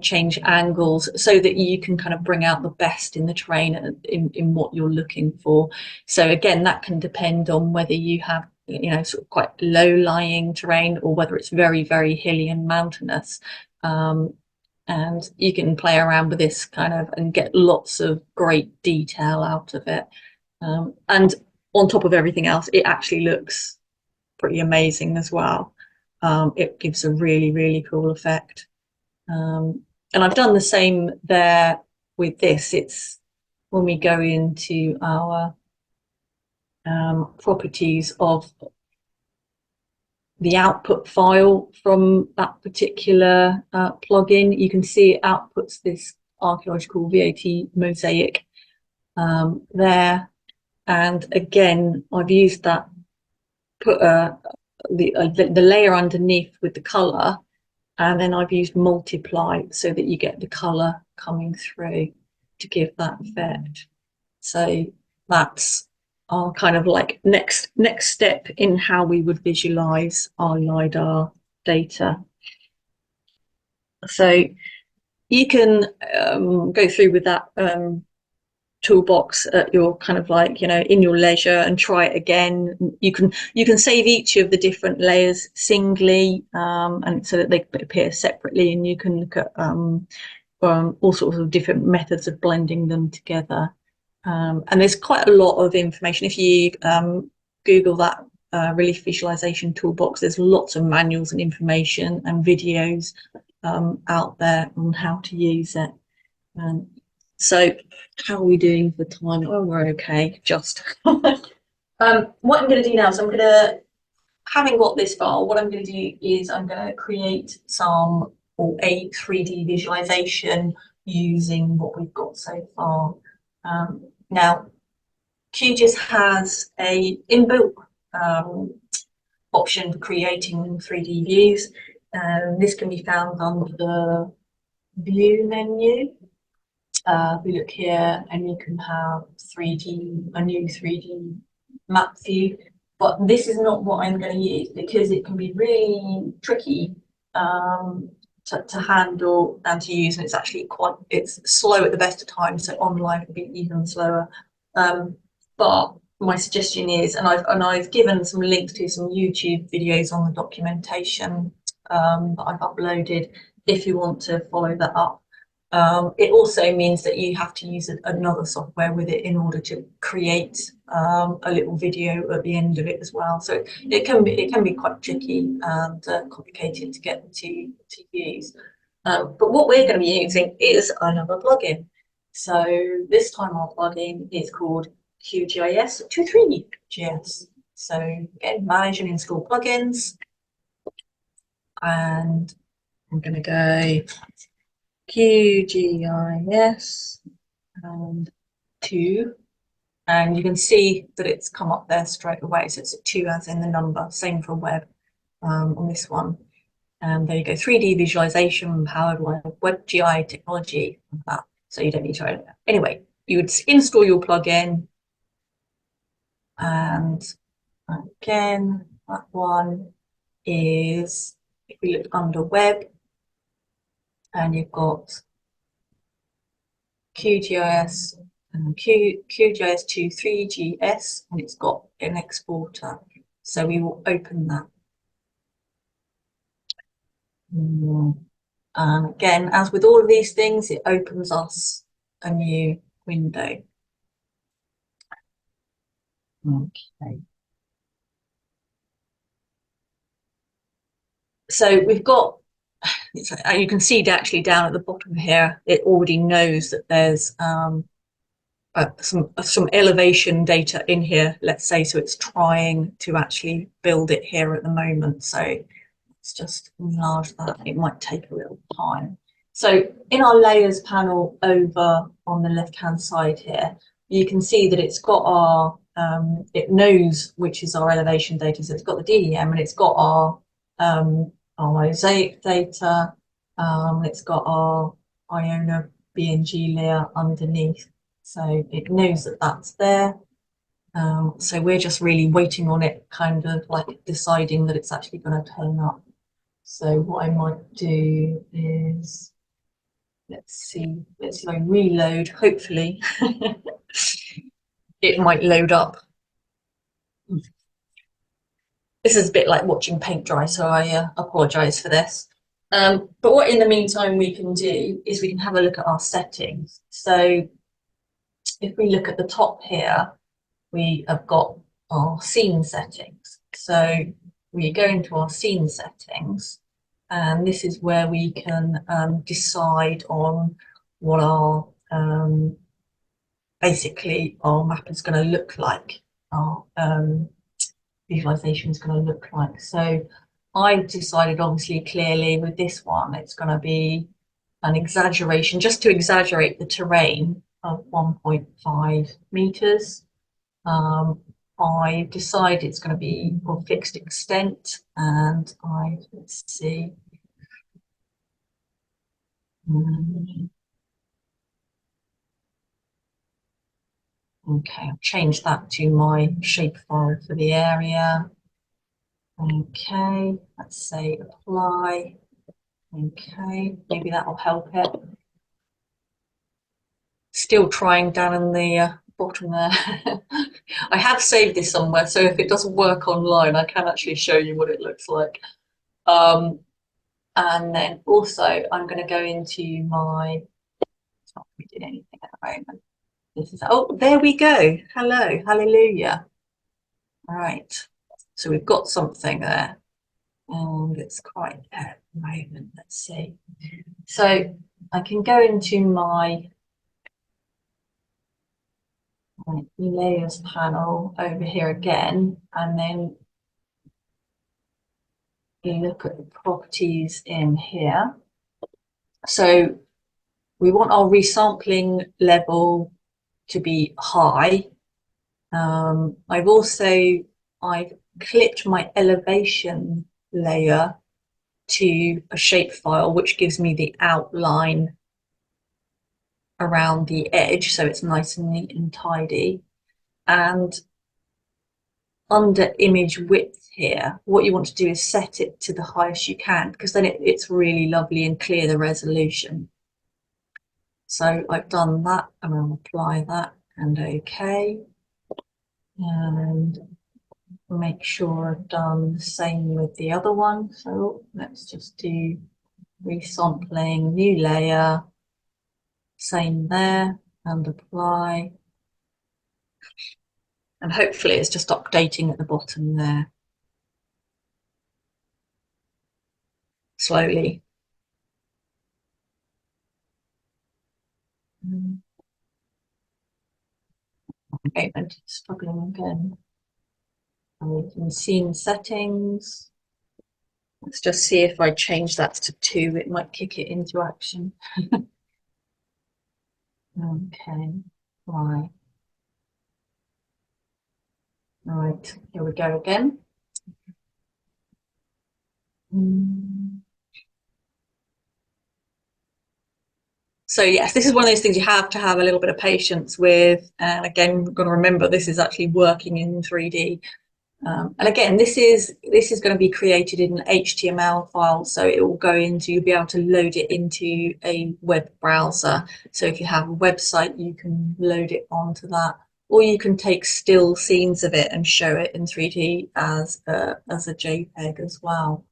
change angles so that you can kind of bring out the best in the terrain in what you're looking for. So again, that can depend on whether you have, you know, sort of quite low-lying terrain or whether it's very, very hilly and mountainous. And you can play around with this kind of and get lots of great detail out of it. And on top of everything else, it actually looks pretty amazing as well. It gives a really, really cool effect. And I've done the same there with this. It's when we go into our properties of the output file from that particular plugin, you can see it outputs this archaeological VAT mosaic there. And again, I've used that, put the layer underneath with the color, and then I've used multiply so that you get the color coming through to give that effect. So that's our kind of like next step in how we would visualize our LiDAR data. So you can go through with that toolbox at your kind of like, you know, in your leisure and try it again. You can save each of the different layers singly, and so that they appear separately, and you can look at all sorts of different methods of blending them together. And there's quite a lot of information. If you Google that relief visualization toolbox, there's lots of manuals and information and videos out there on how to use it. So how are we doing for time? Oh, we're okay, just. What I'm going to do now is I'm going to, having got this far, what I'm going to do is I'm going to create some, or a 3D visualization using what we've got so far. Now, QGIS has a inbuilt option for creating 3D views. This can be found under the view menu. We look here and you can have a new 3D map view, but this is not what I'm going to use because it can be really tricky to handle and to use, and it's actually it's slow at the best of times, so online it would be even slower. But my suggestion is, and I've given some links to some YouTube videos on the documentation that I've uploaded if you want to follow that up. It also means that you have to use another software with it in order to create a little video at the end of it as well. So it can be quite tricky and complicated to get to use. But what we're going to be using is another plugin. So this time our plugin is called QGIS 23GS. So again, manage and install plugins, and I'm going to go QGIS and 2, and you can see that it's come up there straight away, so it's a 2 as in the number. Same for web on this one. And there you go, 3D visualization powered by WebGI technology, like that. So you don't need to write it. Anyway, you would install your plugin, and again, that one is, if we look under web, and you've got QGIS and QGIS2 3GS, and it's got an exporter. So we will open that. And again, as with all of these things, it opens us a new window. Okay. So we've got, you can see actually down at the bottom here, it already knows that there's some elevation data in here, let's say, so it's trying to actually build it here at the moment. So let's just enlarge that. It might take a little time. So in our layers panel over on the left hand side here, you can see that it's got our it knows which is our elevation data. So it's got the DEM and it's got our mosaic data. It's got our Iona BNG layer underneath. So it knows that that's there. So we're just really waiting on it, kind of like deciding that it's actually going to turn up. So what I might do is, let's see, let's reload, hopefully. It might load up. This is a bit like watching paint dry, so I apologise for this. But what in the meantime we can do is we can have a look at our settings. So if we look at the top here, we have got our scene settings. So we go into our scene settings, and this is where we can decide on what our basically our map is going to look like, our visualization is going to look like. So I've decided, obviously, clearly with this one, it's going to be an exaggeration, just to exaggerate the terrain, of 1.5 meters. I've decided it's going to be of fixed extent, and let's see. Okay, I'll change that to my shapefile for the area. Okay, let's say apply. Okay, maybe that'll help it. Still trying down in the bottom there. I have saved this somewhere, so if it doesn't work online, I can actually show you what it looks like. And then also I'm going to go into my, it's not going to do anything at the moment. This is, oh, there we go. Hello, hallelujah. All right, so we've got something there. And it's quite at the moment. Let's see. So I can go into my layers panel over here again, and then you look at the properties in here. So we want our resampling level to be high. I've clipped my elevation layer to a shapefile, which gives me the outline around the edge, so it's nice and neat and tidy. And under image width here, what you want to do is set it to the highest you can, because then it's really lovely and clear, the resolution. So I've done that, and I'll apply that and OK. And make sure I've done the same with the other one. So let's just do resampling, new layer, same there, and apply. And hopefully it's just updating at the bottom there. Slowly. Okay, I'm struggling again. And we can see in settings. Let's just see if I change that to 2, it might kick it into action. Okay, right. Right, here we go again. So yes, this is one of those things you have to have a little bit of patience with. And again, we've got to remember this is actually working in 3D. And again, this is going to be created in an HTML file, so it will go into, you'll be able to load it into a web browser. So if you have a website, you can load it onto that, or you can take still scenes of it and show it in 3D as a JPEG as well.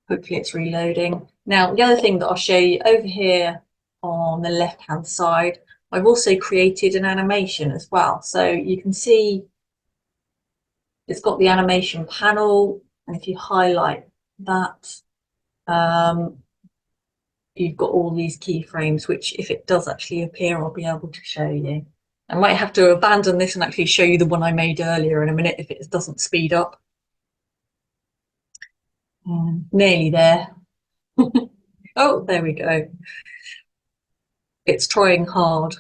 Hopefully it's reloading. Now, the other thing that I'll show you over here on the left-hand side, I've also created an animation as well. So you can see it's got the animation panel, and if you highlight that, you've got all these keyframes, which if it does actually appear, I'll be able to show you. I might have to abandon this and actually show you the one I made earlier in a minute if it doesn't speed up. Nearly there. Oh, there we go. It's trying hard.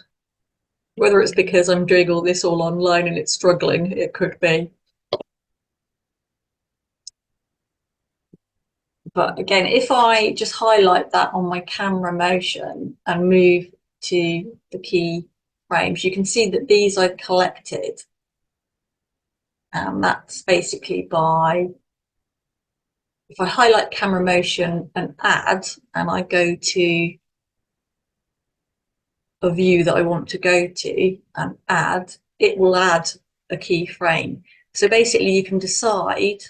Whether it's because I'm doing all this all online and it's struggling, it could be. But again, if I just highlight that on my camera motion and move to the key frames, you can see that these I've collected. And that's basically by, if I highlight camera motion and add, and I go to a view that I want to go to and add, it will add a key frame. So basically you can decide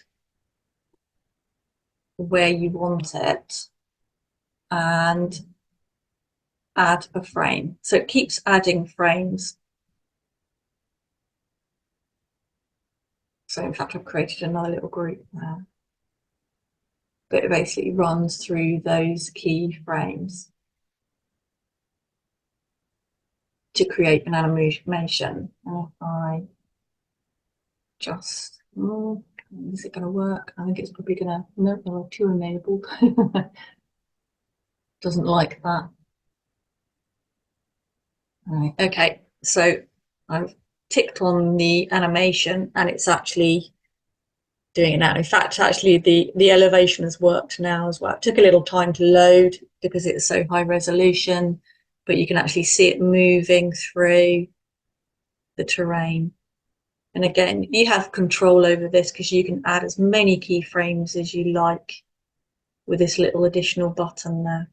where you want it and add a frame. So it keeps adding frames. So in fact, I've created another little group there. But it basically runs through those key frames to create an animation. And if I just, is it going to work? I think it's probably going to, no, there are 2 enabled. Doesn't like that. Right. Okay, so I've ticked on the animation and it's actually doing it now. In fact, actually the elevation has worked now as well. It took a little time to load because it's so high resolution. but you can actually see it moving through the terrain. And again, you have control over this because you can add as many keyframes as you like with this little additional button there.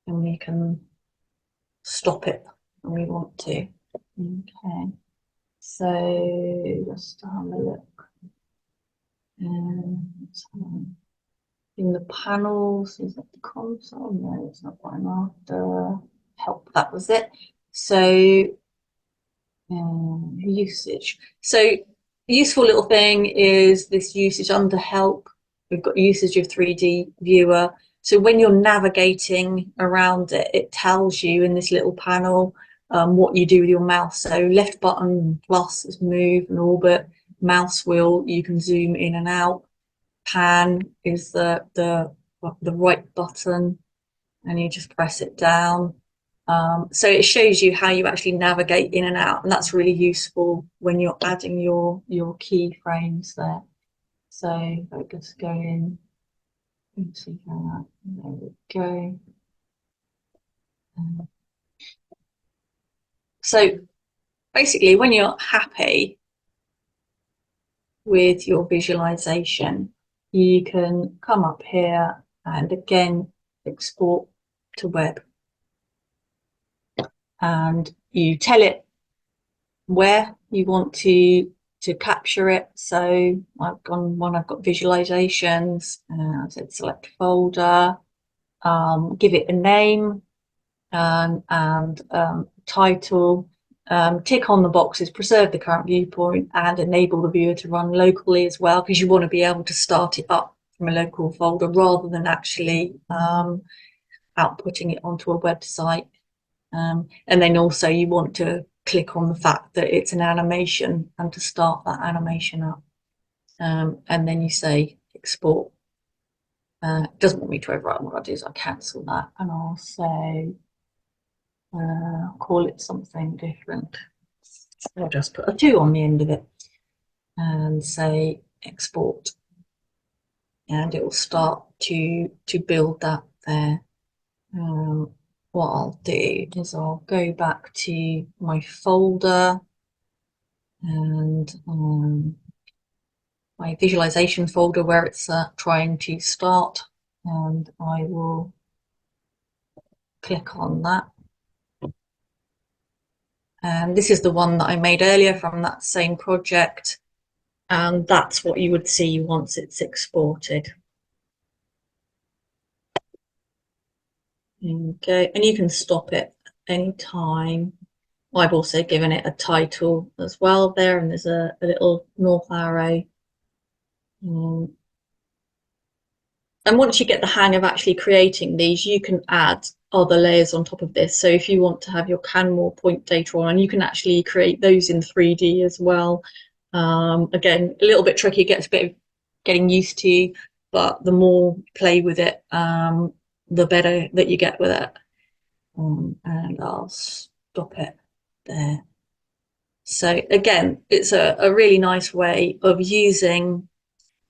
And we can stop it when we want to. Okay, so just have a look. In the panels, is that the console? No, it's not what I'm after. Help, that was it. So usage. So useful little thing is this usage under help. We've got usage of 3D viewer. So when you're navigating around it, it tells you in this little panel what you do with your mouse. So left button plus is move and orbit. Mouse wheel, you can zoom in and out. Pan is the right button, and you just press it down. So it shows you how you actually navigate in and out, and that's really useful when you're adding your keyframes there. So I'll just go in and see how that, there we go. So basically, when you're happy with your visualization, you can come up here and again export to web. And you tell it where you want to capture it. So I've got visualizations, I said select folder, give it a name and title, tick on the boxes, preserve the current viewpoint and enable the viewer to run locally as well, because you want to be able to start it up from a local folder rather than actually outputting it onto a website. And then also you want to click on the fact that it's an animation and to start that animation up. And then you say export. It doesn't want me to overwrite. What I'll do is I'll cancel that and I'll say, I'll call it something different. I'll just put a 2 on the end of it and say export. And it will start to build that there. What I'll do is I'll go back to my folder and my visualization folder where it's trying to start, and I will click on that. And this is the one that I made earlier from that same project, and that's what you would see once it's exported. Okay, and you can stop it anytime. I've also given it a title as well there, and there's a little north arrow. And once you get the hang of actually creating these, you can add other layers on top of this. So if you want to have your Canmore point data on, you can actually create those in 3D as well. Again, a little bit tricky, gets a bit of getting used to, but the more you play with it, the better that you get with it. And I'll stop it there. So again, it's a really nice way of using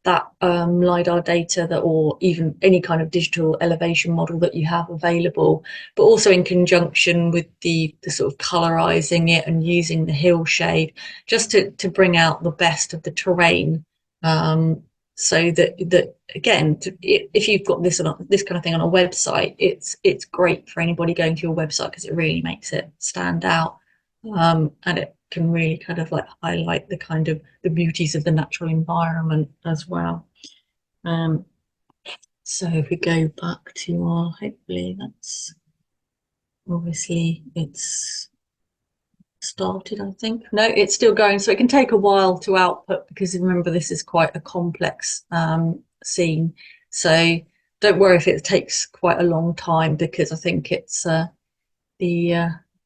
that LiDAR data that, or even any kind of digital elevation model that you have available, but also in conjunction with the sort of colorizing it and using the hill shade just to bring out the best of the terrain. So that again, if you've got this kind of thing on a website, it's great for anybody going to your website because it really makes it stand out, and it can really kind of like highlight the kind of the beauties of the natural environment as well. So if we go back to our, hopefully that's obviously it's started, I think. No, it's still going, so it can take a while to output because remember this is quite a complex scene, so don't worry if it takes quite a long time, because I think it's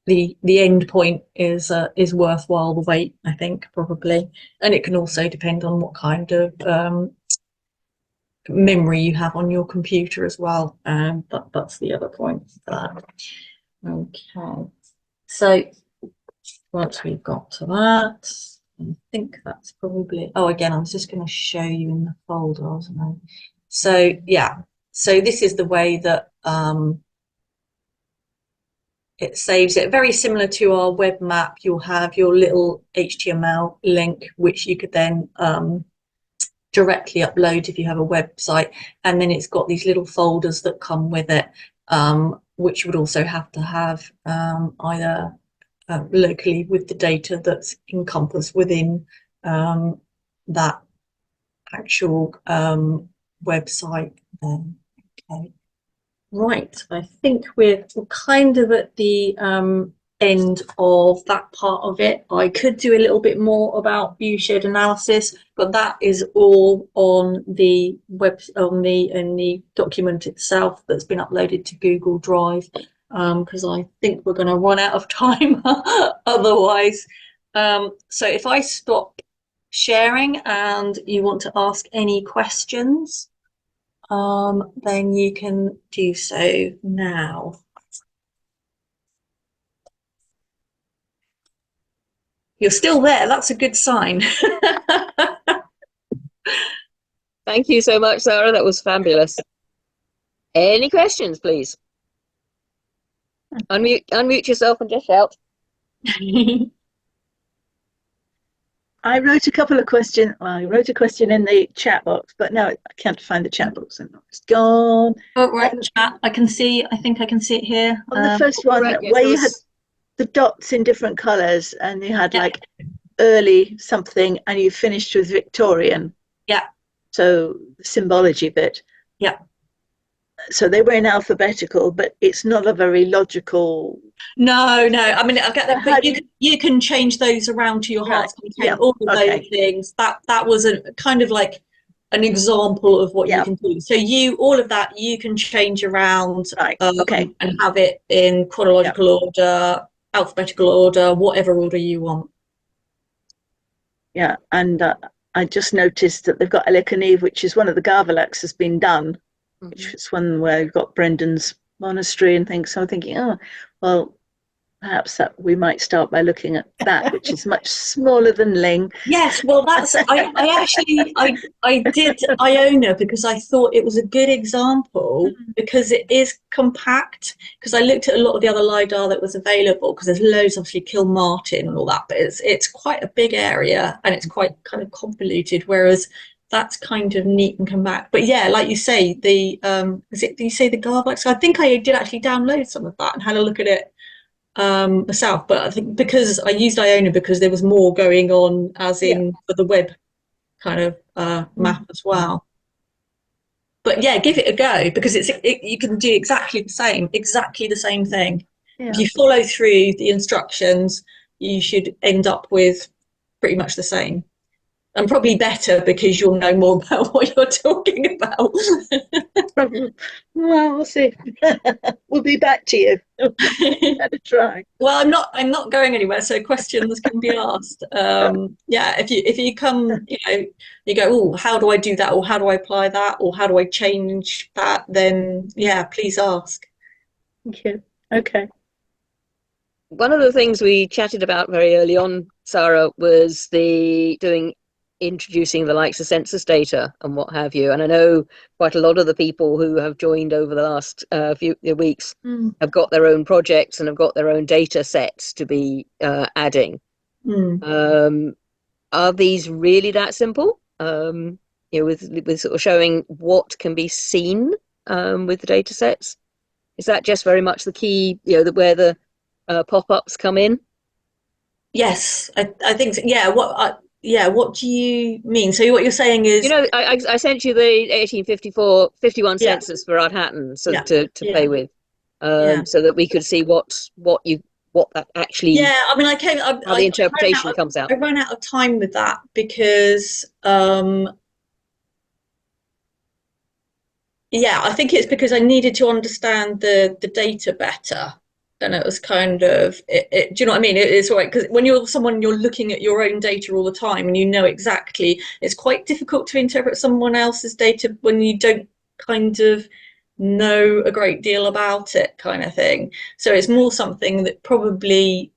the end point is worthwhile the wait, I think, probably. And it can also depend on what kind of memory you have on your computer as well, but that's the other point. Okay, so once we've got to that, I think that's probably, oh, again, I was just going to show you in the folder, wasn't I? So yeah, So this is the way that it saves it. Very similar to our web map, you'll have your little HTML link, which you could then directly upload if you have a website. And then it's got these little folders that come with it, which would also have to have either locally with the data that's encompassed within that actual website. Okay. Right, I think we're kind of at the end of that part of it. I could do a little bit more about view shed analysis, but that is all on the web, in the document itself that's been uploaded to Google Drive, because I think we're going to run out of time otherwise. So if I stop sharing and you want to ask any questions, then you can do so now. You're still there. That's a good sign. Thank you so much, Sarah. That was fabulous. Any questions, please? Unmute yourself and just shout. I wrote a couple of questions. Well, I wrote a question in the chat box, but no, I can't find the chat box. It's gone. Oh, right, chat. I can see. I think I can see it here. On the first one, right, yes, where you had the dots in different colours, and you had like early something, and you finished with Victorian. Yeah. So the symbology bit. Yeah. So they were in alphabetical, but it's not a very logical. No. I mean, I get that, but you can change those around to your heart's content. Yeah. All of those things. That was a kind of like an example of what you can do. So all of that you can change around, and have it in chronological order, alphabetical order, whatever order you want. Yeah, and I just noticed that they've got Elikaniv, which is one of the Garvalaks has been done, which is one where you've got Brendan's monastery and things. So I'm thinking, oh, well, perhaps that we might start by looking at that, which is much smaller than Ling. Yes, well, that's I did Iona because I thought it was a good example because it is compact. Because I looked at a lot of the other LiDAR that was available, because there's loads, obviously Kilmartin and all that, but it's quite a big area and it's quite kind of convoluted. Whereas that's kind of neat and compact. But yeah, like you say, the do you say the Garvax? I think I did actually download some of that and had a look at it myself, but I think because I used Iona because there was more going on as in for the web kind of map as well. But yeah, give it a go because you can do exactly the same thing. If you follow through the instructions, you should end up with pretty much the same. And probably better because you'll know more about what you're talking about. Well, we'll see. We'll be back to you. Better try. Well, I'm not going anywhere, so questions can be asked. Yeah, if you come, you go, oh, how do I do that, or how do I apply that, or how do I change that? Then yeah, please ask. Thank you. Okay. One of the things we chatted about very early on, Sarah, was introducing the likes of census data and what have you. And I know quite a lot of the people who have joined over the last few weeks have got their own projects and have got their own data sets to be adding. Are these really that simple? With sort of showing what can be seen with the data sets? Is that just very much the key, where the pop-ups come in? Yes, I think so. Yeah, what do you mean? So what you're saying is, I sent you the 1851 census for Ardhatton to play with, so that we could see what that actually. Yeah, I mean, how the interpretation comes out. I ran out of time with that because, I think it's because I needed to understand the data better. And it was kind of, do you know what I mean? It's all right, because when you're looking at your own data all the time and you know exactly, it's quite difficult to interpret someone else's data when you don't kind of know a great deal about it, kind of thing. So it's more something that probably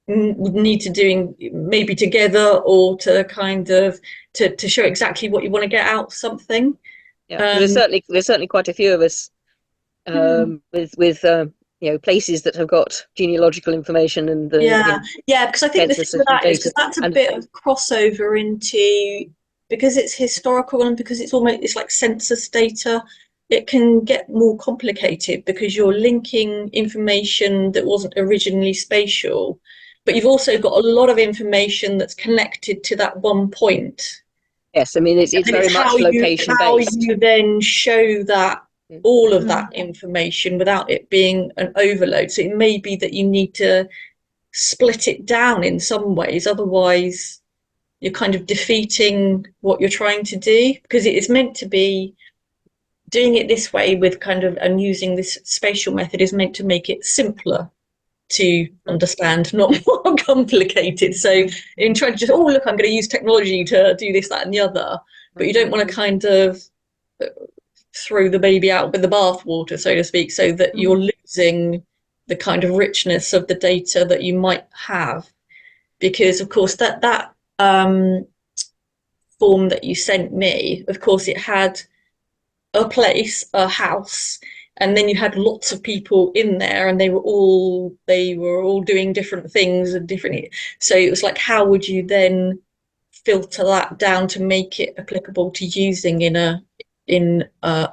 would need to doing maybe together, or to kind of to show exactly what you want to get out of something. Yeah. There's certainly quite a few of us with places that have got genealogical information and because I think the thing census with that is data. because that's a bit of crossover into, because it's historical and because it's like census data, it can get more complicated because you're linking information that wasn't originally spatial, but you've also got a lot of information that's connected to that one point. Yes, I mean it's very much location based. How you then show that all of that information without it being an overload. So it may be that you need to split it down in some ways, otherwise you're kind of defeating what you're trying to do, because it is meant to be doing it this way with kind of, and using this spatial method is meant to make it simpler to understand, not more complicated. So in trying to just, oh look, I'm going to use technology to do this, that and the other, but you don't want to kind of throw the baby out with the bathwater, so to speak, so that you're losing the kind of richness of the data that you might have. Because of course that form that you sent me, of course it had a place, a house, and then you had lots of people in there, and they were all doing different things and different. So it was like, how would you then filter that down to make it applicable to using in a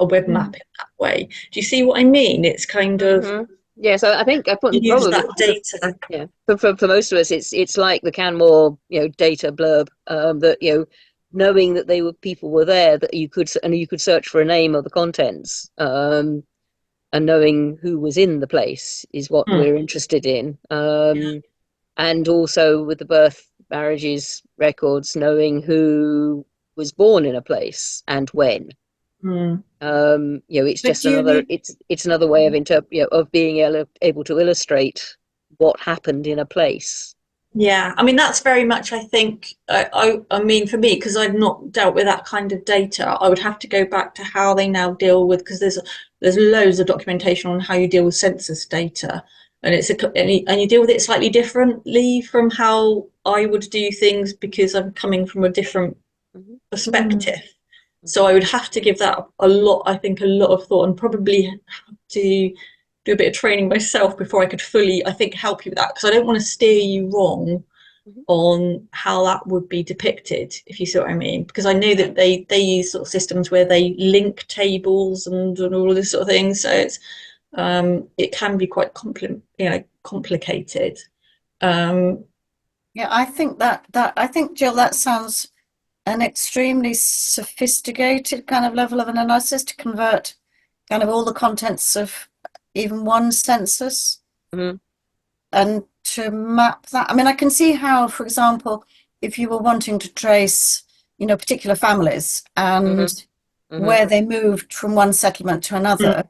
web map in that way? Do you see what I mean? It's kind of yeah. So I think I put use that data. Yeah, for most of us, it's like the Canmore data blurb that knowing that people were there, that you could search for a name or the contents, and knowing who was in the place is what we're interested in. And also with the birth, marriages, records, knowing who was born in a place and when. It's just another it's another way of of being able to illustrate what happened in a place. Yeah, I mean that's very much, I think, I mean for me, because I've not dealt with that kind of data, I would have to go back to how they now deal with, because there's loads of documentation on how you deal with census data, and and you deal with it slightly differently from how I would do things, because I'm coming from a different perspective. So I would have to give that a lot of thought, and probably have to do a bit of training myself before I could fully, I think, help you with that, because I don't want to steer you wrong on how that would be depicted, if you see what I mean. Because I know that they use sort of systems where they link tables and all of this sort of thing, so it's it can be quite complicated. Yeah, I think, Jill, that sounds an extremely sophisticated kind of level of analysis to convert kind of all the contents of even one census and to map that. I mean, I can see how, for example, if you were wanting to trace, particular families and where they moved from one settlement to another,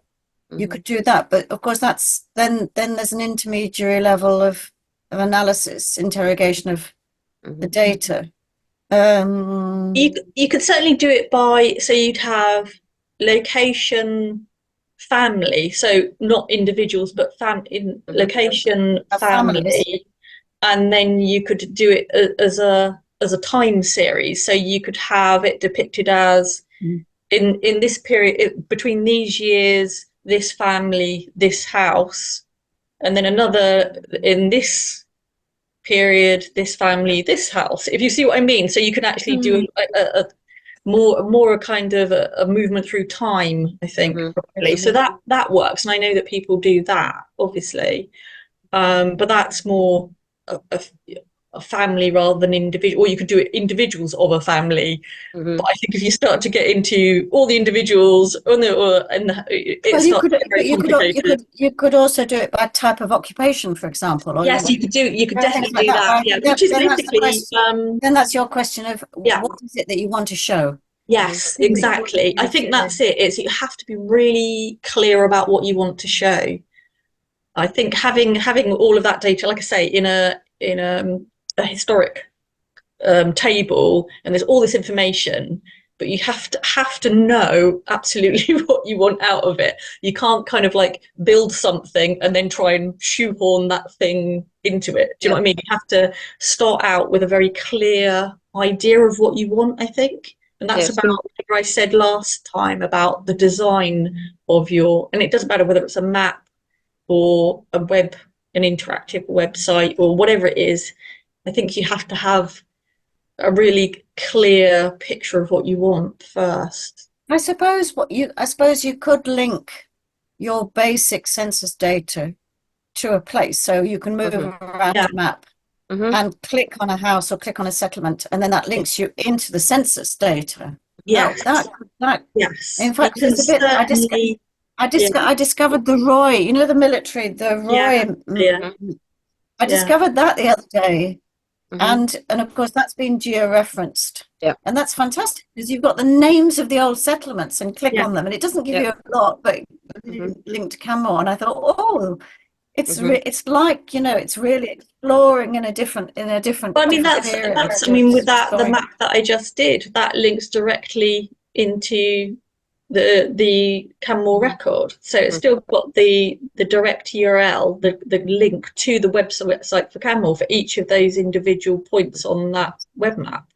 you could do that. But of course, that's then there's an intermediary level of analysis, interrogation of the data. You could certainly do it by, so you'd have location, family, so not individuals, but location, family, and then you could do it as a time series. So you could have it depicted as in this period, between these years, this family, this house, and then another in this period, this family, this house, if you see what I mean. So you can actually do a more a kind of a movement through time, I think, properly. So that works, and I know that people do that, obviously, but that's more a family rather than individual. Or you could do it individuals of a family, but I think if you start to get into all the individuals, you could also do it by type of occupation, for example. Or yes, you could definitely do that. Yeah, which is basically then that's your question of what is it that you want to show. Yes, exactly. I think that's it. You have to be really clear about what you want to show. I think having all of that data, like I say, in a historic table, and there's all this information, but you have to know absolutely what you want out of it. You can't kind of like build something and then try and shoehorn that thing into it. Do you know what I mean? You have to start out with a very clear idea of what you want, I think, And that's Yes. about what I said last time about the design of your, and it doesn't matter whether it's a map or an interactive website or whatever it is. I think you have to have a really clear picture of what you want first. I suppose you could link your basic census data to a place, so you can move around a map and click on a house or click on a settlement, and then that links you into the census data. Yes. That Yes. in fact, there's a bit I discovered the Roy, you know, the military, the Roy. I discovered that the other day. And of course that's been georeferenced. Yeah. And that's fantastic because you've got the names of the old settlements and click on them, and it doesn't give you a lot, but linked to Canmore. And I thought, oh, it's it's like, you know, it's really exploring in a different Well, I mean, that's I mean, with that the map that I just did, that links directly into the Canmore record, so it's still got the direct URL, the link to the website for Canmore for each of those individual points on that web map,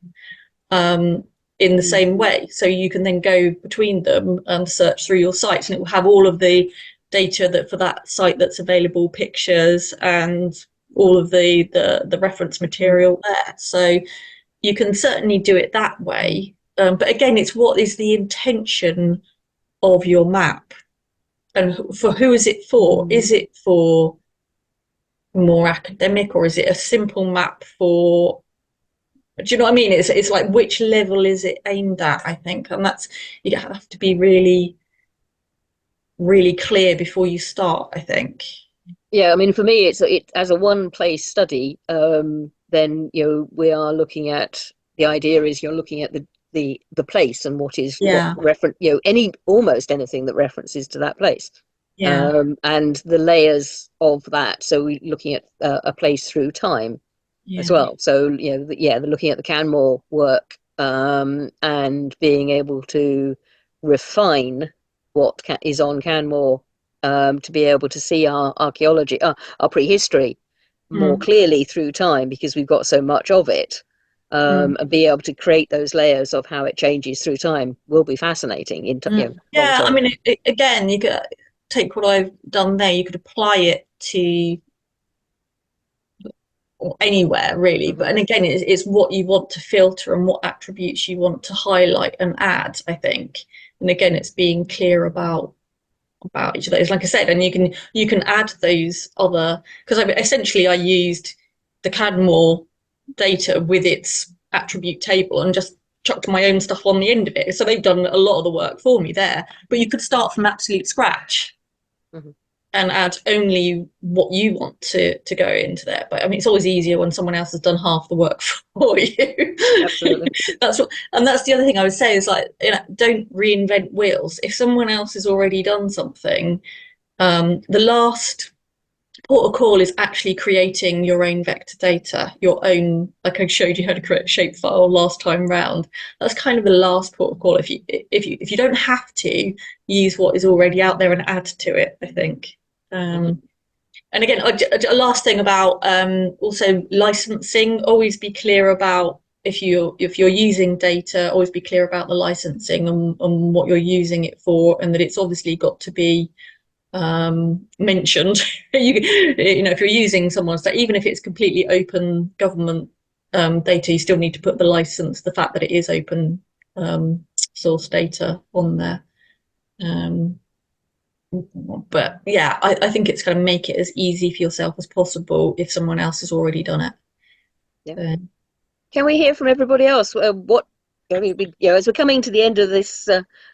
in the same way. So you can then go between them and search through your sites, and it will have all of the data that for that site that's available, pictures and all of the reference material there. So you can certainly do it that way. But again, it's what is the intention of your map, and for who is it for? Is it for more academic, or is it a simple map for? Do you know what I mean? It's like, which level is it aimed at? I think, and that's, you have to be really, really clear before you start, I think. Yeah, I mean, for me, it's as a one-place study. Then, you know, we are looking at, the idea is you're looking at the place and what is what reference, you know, almost anything that references to that place, and the layers of that. So we're looking at a place through time as well. So, you know, they're looking at the Canmore work, and being able to refine what is on Canmore, to be able to see our archaeology, our prehistory more clearly through time, because we've got so much of it. And be able to create those layers of how it changes through time will be fascinating. You know, I mean, again, you could take what I've done there, you could apply it to anywhere really, but and again, it's what you want to filter and what attributes you want to highlight and add, I think. And again, it's being clear about each of those, like I said, and you can add those other, because I used the Canmore data with its attribute table and just chucked my own stuff on the end of it. So they've done a lot of the work for me there. But you could start from absolute scratch and add only what you want to go into there. But I mean, it's always easier when someone else has done half the work for you. Absolutely. That's the other thing I would say is, like, you know, don't reinvent wheels. If someone else has already done something, the last port of call is actually creating your own vector data, your own, like I showed you how to create a shapefile last time round. That's kind of the last port of call. If you don't have to, use what is already out there and add to it, I think. And again, a last thing about also licensing, always be clear about, if you're using data, always be clear about the licensing and what you're using it for, and that it's obviously got to be mentioned. You know, if you're using someone's data, even if it's completely open government data, you still need to put the license, the fact that it is open source data on there. But yeah, I think it's going to make it as easy for yourself as possible if someone else has already done it. Yeah. Can we hear from everybody else? What, I mean, you know, as we're coming to the end of this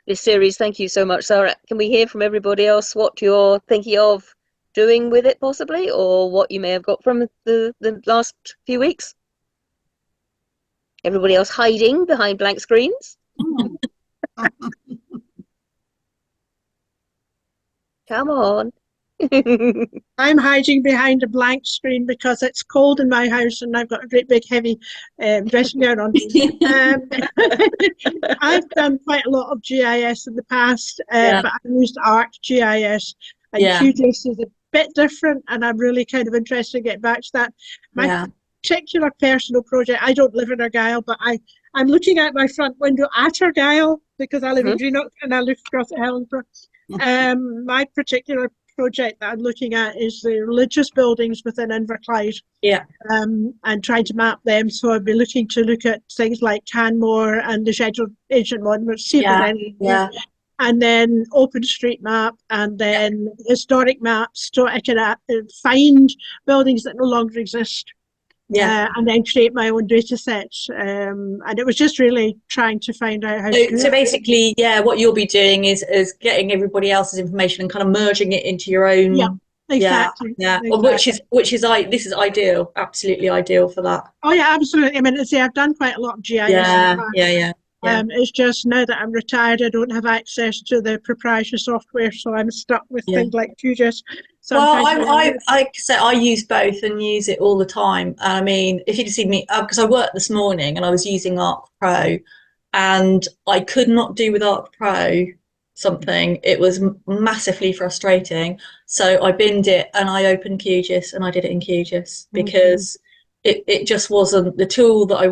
this series, thank you so much, Sarah. Can we hear from everybody else what you're thinking of doing with it, possibly, or what you may have got from the last few weeks? Everybody else hiding behind blank screens? Come on. I'm hiding behind a blank screen because it's cold in my house and I've got a great big heavy dressing gown on. I've done quite a lot of GIS in the past, but I've used ArcGIS, and QGIS is a bit different, and I'm really kind of interested to get back to that. My particular personal project, I don't live in Argyll, but I I'm looking out my front window at Argyll because I live in Greenock and I look across at Helensburgh. My particular project that I'm looking at is the religious buildings within Inverclyde. Yeah. And trying to map them. So I'd be looking at things like Canmore and the scheduled ancient monuments, see if there's any. Yeah. And then OpenStreetMap, and then historic maps, so I can find buildings that no longer exist. Yeah. And then create my own data sets. And it was just really trying to find out how to do So it. basically, what you'll be doing is getting everybody else's information and kind of merging it into your own. Yeah, exactly. Yeah. Exactly. Which is this is ideal, absolutely ideal for that. Oh yeah, absolutely. I mean, see, I've done quite a lot of GIS. Yeah. It's just now that I'm retired, I don't have access to the proprietary software, so I'm stuck with things like QGIS. So I use both and use it all the time. I mean, if you can see me, because I worked this morning and I was using Arc Pro, and I could not do with Arc Pro something. It was massively frustrating. So I binned it and I opened QGIS and I did it in QGIS because it just wasn't the tool that I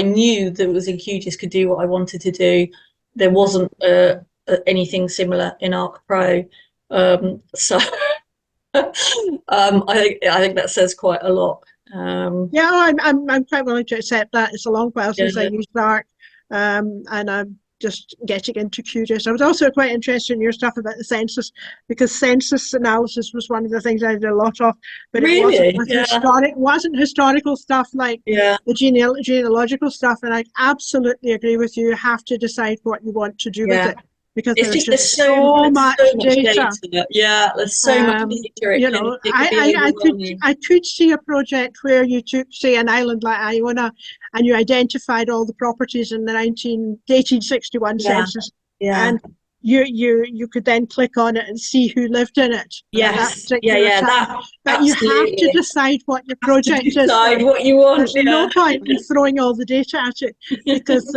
knew that was in QGIS could do what I wanted to do. There wasn't anything similar in Arc Pro, so I think that says quite a lot. I'm quite willing to accept that. It's a long while since I used Arc, and I'm just getting into QGIS. I was also quite interested in your stuff about the census, because census analysis was one of the things I did a lot of, but it wasn't historical stuff like the genealogical stuff. And I absolutely agree with you. You have to decide what you want to do with it, because there's so much data. Yeah, there's so much data. I could see a project where you took, say, an island like Iona, and you identified all the properties in the 1861 census, and you could then click on it and see who lived in it. Yes, but you have to decide what your project is. Decide what you want. There's no point in throwing all the data at it, because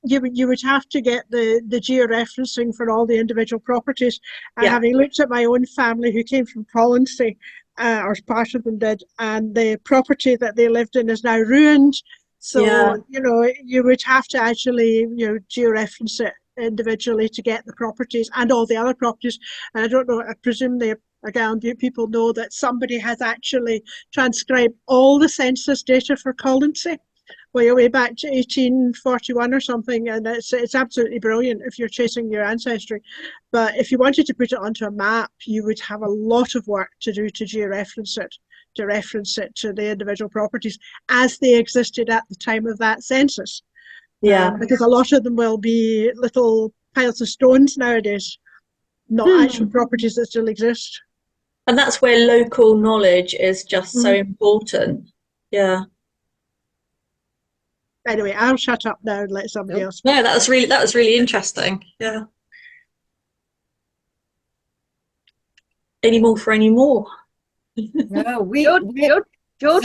you would have to get the georeferencing for all the individual properties. And having looked at my own family who came from Colonsay, or part of them did, and the property that they lived in is now ruined. So you would have to actually georeference it individually to get the properties and all the other properties. And I don't know, I presume people know that somebody has actually transcribed all the census data for Colonsay way back to 1841 or something, and it's absolutely brilliant if you're chasing your ancestry. But if you wanted to put it onto a map, you would have a lot of work to do to georeference it, to reference it to the individual properties as they existed at the time of that census. Because a lot of them will be little piles of stones nowadays, not actual properties that still exist. And that's where local knowledge is just so important. Yeah. Anyway, I'll shut up now and let somebody else. No, that was really interesting. Yeah. Any more for any more? No, George?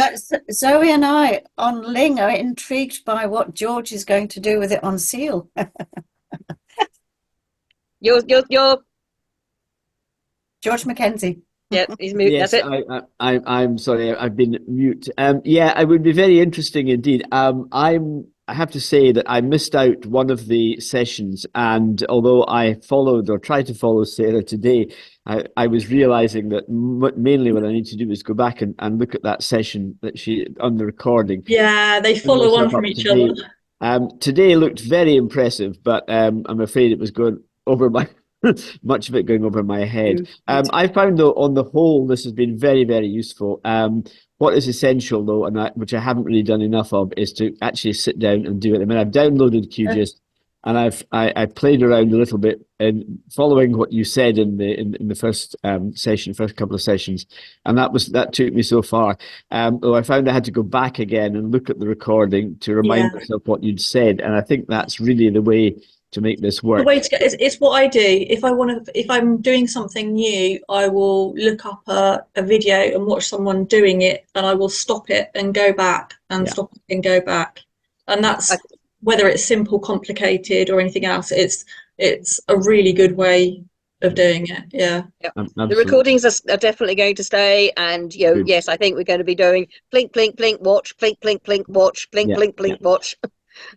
Zoe and I on Ling are intrigued by what George is going to do with it on Seal. You're George Mackenzie. Yeah, he's mute. Yes, that's it. I'm sorry, I've been mute. It would be very interesting indeed. I have to say that I missed out one of the sessions, and although I followed or tried to follow Sarah today, I was realizing that mainly what I need to do is go back and look at that session that she on the recording. Yeah, they follow on from each other. Today looked very impressive, but I'm afraid it was going over my much of it going over my head. I found though, on the whole, this has been very, very useful. What is essential though, and which I haven't really done enough of, is to actually sit down and do it. I mean, I've downloaded QGIS, and I played around a little bit and following what you said in the first first couple of sessions, and that took me so far. Though I found I had to go back again and look at the recording to remind myself what you'd said, and I think that's really the way to make this work. The way to go is what I do. If I'm doing something new, I will look up a video and watch someone doing it, and I will stop it and go back and stop it and go back. And that's whether it's simple, complicated, or anything else. It's a really good way of doing it. Yeah. The Absolutely. recordings are definitely going to stay, and Good. yes, I think we're going to be doing blink, blink, blink, watch, blink, blink, blink, watch, blink, Yeah, blink, blink, watch.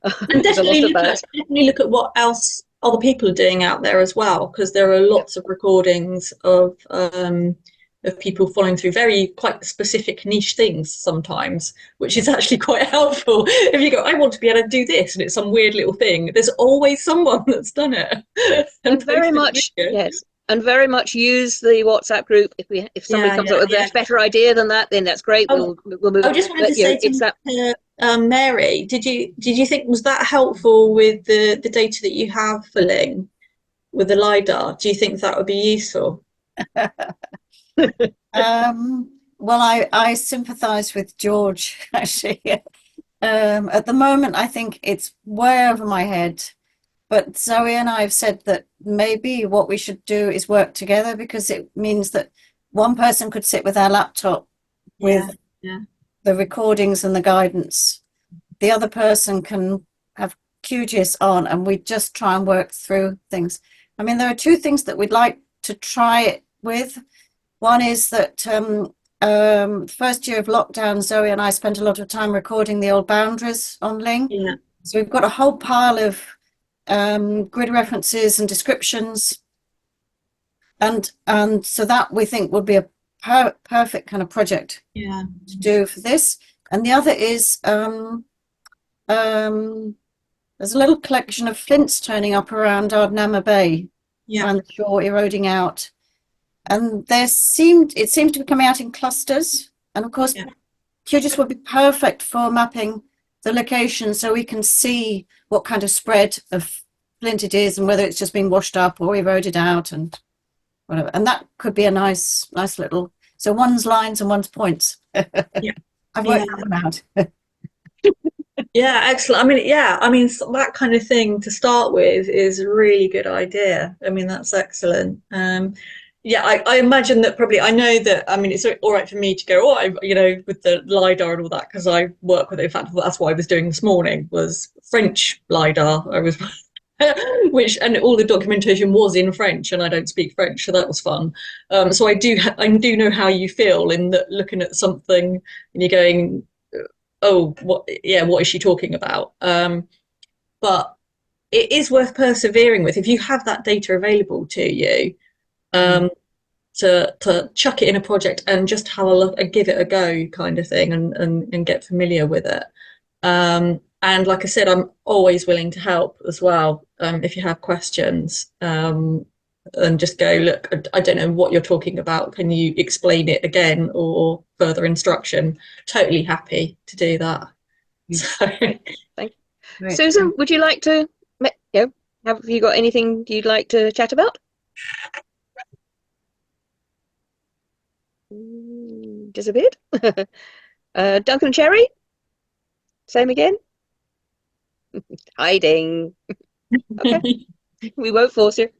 And There's a lot of that. definitely look at what else other people are doing out there as well, because there are lots of recordings of people following through very quite specific niche things sometimes, which is actually quite helpful. If you go, I want to be able to do this, and it's some weird little thing, there's always someone that's done it. And very much, yes, and very much use the WhatsApp group. If somebody comes up with a better idea than that, then that's great. We'll move. I just wanted to say to Mary, did you think, was that helpful with the data that you have for Ling with the LiDAR? Do you think that would be useful? Well, I sympathise with George, actually. At the moment, I think it's way over my head. But Zoe and I have said that maybe what we should do is work together, because it means that one person could sit with our laptop with the recordings and the guidance. The other person can have QGIS on, and we just try and work through things. I mean, there are two things that we'd like to try it with. One is that the first year of lockdown, Zoe and I spent a lot of time recording the old boundaries on Ling. Yeah. So we've got a whole pile of grid references and descriptions, and so that we think would be a perfect kind of project to do for this. And the other is there's a little collection of flints turning up around Ardnamur Bay, and the shore eroding out, and it seemed to be coming out in clusters, and of course QGIS would be perfect for mapping the location, so we can see what kind of spread of flint it is, and whether it's just been washed up or eroded out and whatever. And that could be a nice little, so one's lines and one's points. I've worked that one out. Yeah, excellent. I mean, that kind of thing to start with is a really good idea. I mean, that's excellent. I imagine that probably, I know that, I mean, it's all right for me to go, with the LiDAR and all that, because I work with it. In fact, that's what I was doing this morning, was French LiDAR. I was, and all the documentation was in French, and I don't speak French, so that was fun. So I do know how you feel in that, looking at something and you're going, oh, what is she talking about? But it is worth persevering with if you have that data available to you, to chuck it in a project and just have a look and give it a go, kind of thing, and get familiar with it. And like I said, I'm always willing to help as well, if you have questions, and just go, look, I don't know what you're talking about. Can you explain it again, or further instruction? Totally happy to do that. So, thank you. Susan, would you like to, have you got anything you'd like to chat about? Disappeared. Duncan and Cherry, same again. Hiding. Okay. We won't force you.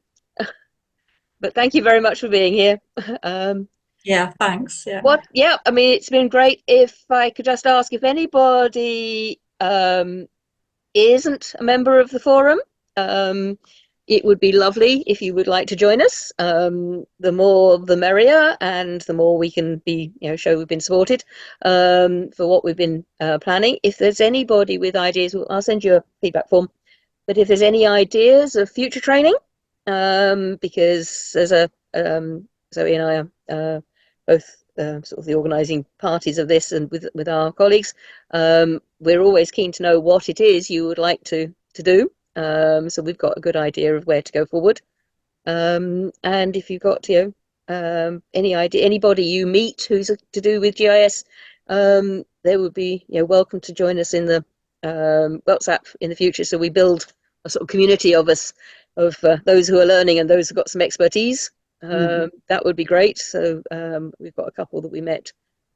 But thank you very much for being here. Thanks. I mean, it's been great. If I could just ask, if anybody isn't a member of the forum, it would be lovely if you would like to join us. The more the merrier, and the more we can be, show we've been supported for what we've been planning. If there's anybody with ideas, I'll send you a feedback form. But if there's any ideas of future training, because there's Zoe and I are both sort of the organising parties of this, and with our colleagues, we're always keen to know what it is you would like to do. So we've got a good idea of where to go forward. And if you've got any idea, anybody you meet who's to do with GIS, they would be welcome to join us in the WhatsApp in the future. So we build a sort of community of us, of those who are learning and those who've got some expertise. That would be great. So we've got a couple that we met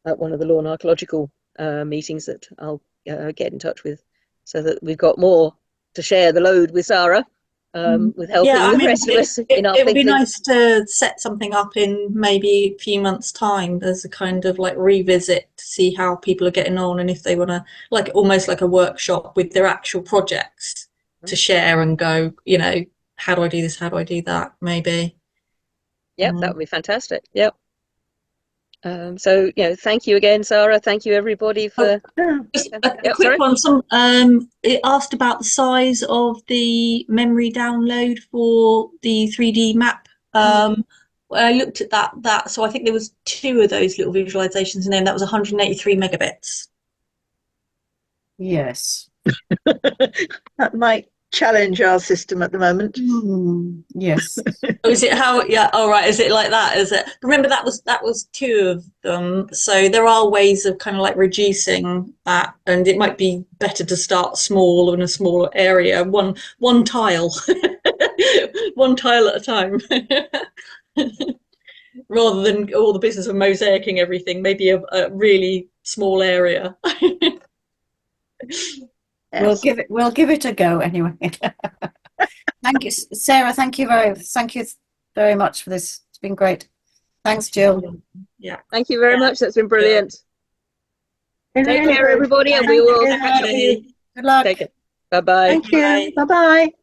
at one of the lawn archaeological meetings that I'll get in touch with, so that we've got more to share the load with Sarah, with helping the rest of us in our thinking. It would be nice to set something up in maybe a few months' time as a kind of like revisit to see how people are getting on, and if they want to, like, almost like a workshop with their actual projects to share and go, how do I do this? How do I do that? Maybe. Yep, that would be fantastic. Yep. So, thank you again, Sarah. Thank you, everybody, for. Just a Yep, quick sorry. one. It asked about the size of the memory download for the 3D map. When I looked at that, so I think there was 2 of those little visualizations, and then that was 183 megabits. Yes. That might challenge our system at the moment. Yes. Oh, is it how? Yeah. All right. Is it like that? Is it? Remember that was 2 of them. So there are ways of kind of like reducing that, and it might be better to start small in a smaller area, one tile, one tile at a time, rather than all the business of mosaicing everything. Maybe a really small area. Yes. We'll give it a go anyway. Thank you, Sarah. Thank you very much for this. It's been great. Thanks, Jill. Yeah. Thank you very much. That's been brilliant. Take care, everybody, and we will catch up with you. Good luck. Take it. Bye-bye. Thank you. Bye-bye.